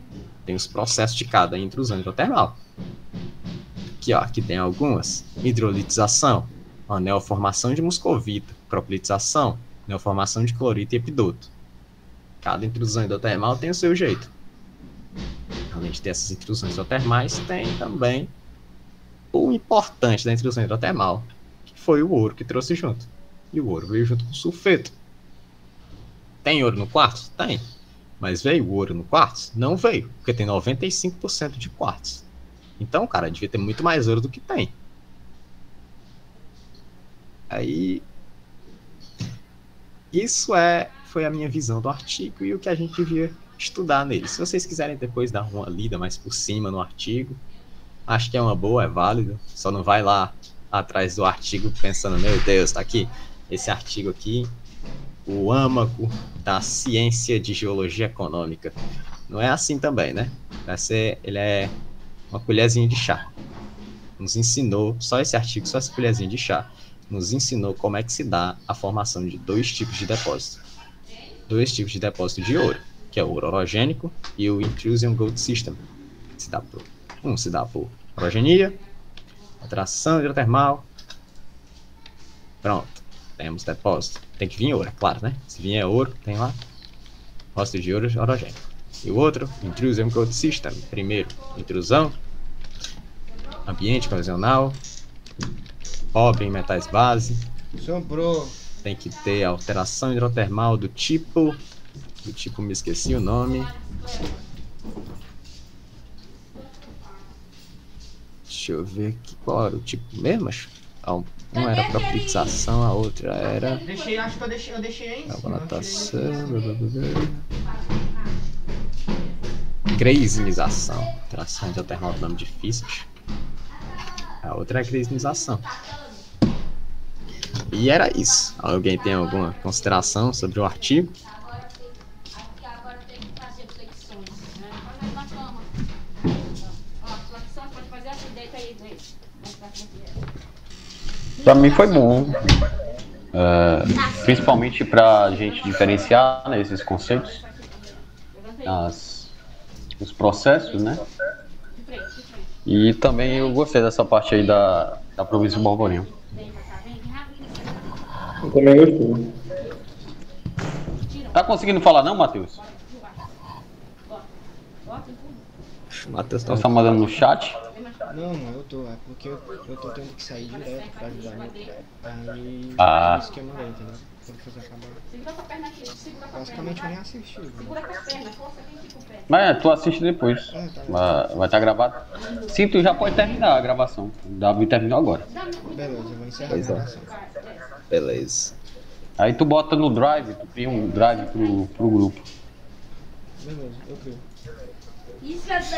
Tem os processos de cada intrusão hidrotermal. Aqui tem algumas. Hidrolitização, neoformação de muscovita, croplitização, neoformação de clorito e epidoto. Cada intrusão hidrotermal tem o seu jeito. Além de ter essas intrusões hidrotermais, tem também o importante da intrusão hidrotermal, que foi o ouro que trouxe junto. E o ouro veio junto com o sulfeto. Tem ouro no quartzo? Tem. Mas veio ouro no quartzo? Não veio, porque tem 95% de quartzo. Então, cara, devia ter muito mais ouro do que tem. Aí, isso foi a minha visão do artigo e o que a gente devia estudar nele. Se vocês quiserem depois dar uma lida mais por cima no artigo, acho que é uma boa, é válido. Só não vai lá atrás do artigo pensando, meu Deus, tá aqui, esse artigo aqui, o âmago da ciência de geologia econômica. Não é assim também, né? Ele é uma colherzinha de chá. Nos ensinou, só esse artigo, só essa colherzinha de chá, nos ensinou como é que se dá a formação de dois tipos de depósito. Dois tipos de depósito de ouro, que é o ouro orogênico e o Intrusion Gold System. Se dá por orogenia, atração hidrotermal. Pronto, temos depósito. Tem que vir ouro, é claro, né? Se vier ouro, tem lá depósito de ouro orogênico. E o outro, Intrusion Gold System. Primeiro, intrusão, ambiente convencional, pobre em metais base. Sobrou. Tem que ter alteração hidrotermal do tipo, me esqueci o nome. Deixa eu ver aqui qual era o tipo mesmo. Um era croplitização, a outra era... Acho que eu deixei aí em cima. Carbonatação... Greisinização. Alteração hidrotermal do nome difícil. A outra é greisinização. E era isso. Alguém tem alguma consideração sobre o artigo? Agora tem que fazer flexões, né? Olha na cama. Flexão, pode fazer assim, deita aí, Para mim foi bom, principalmente para a gente diferenciar, né, esses conceitos, os processos, né? E também eu gostei dessa parte aí da província do Borborema. Eu também gostei. Tá conseguindo falar não, Matheus? O Matheus Você tá mandando no chat? Não, eu tô. É porque eu tô tendo que sair direto pra ajudar meu pai. Aí, Ah. é isso que eu mandei, entendeu? Tem que fazer acabar. Segura com a perna aqui, segura com a perna. Basicamente eu nem assisti. Segura com a perna, força quem fica o pé. Mas tu assiste depois. Tá. Vai estar gravado. Sim, tu já pode terminar a gravação. O W terminou agora. Beleza, eu vou encerrar a Pois é. gravação. Beleza. Aí tu bota no Drive, tu cria um Drive pro grupo. Beleza, eu crio. Isso é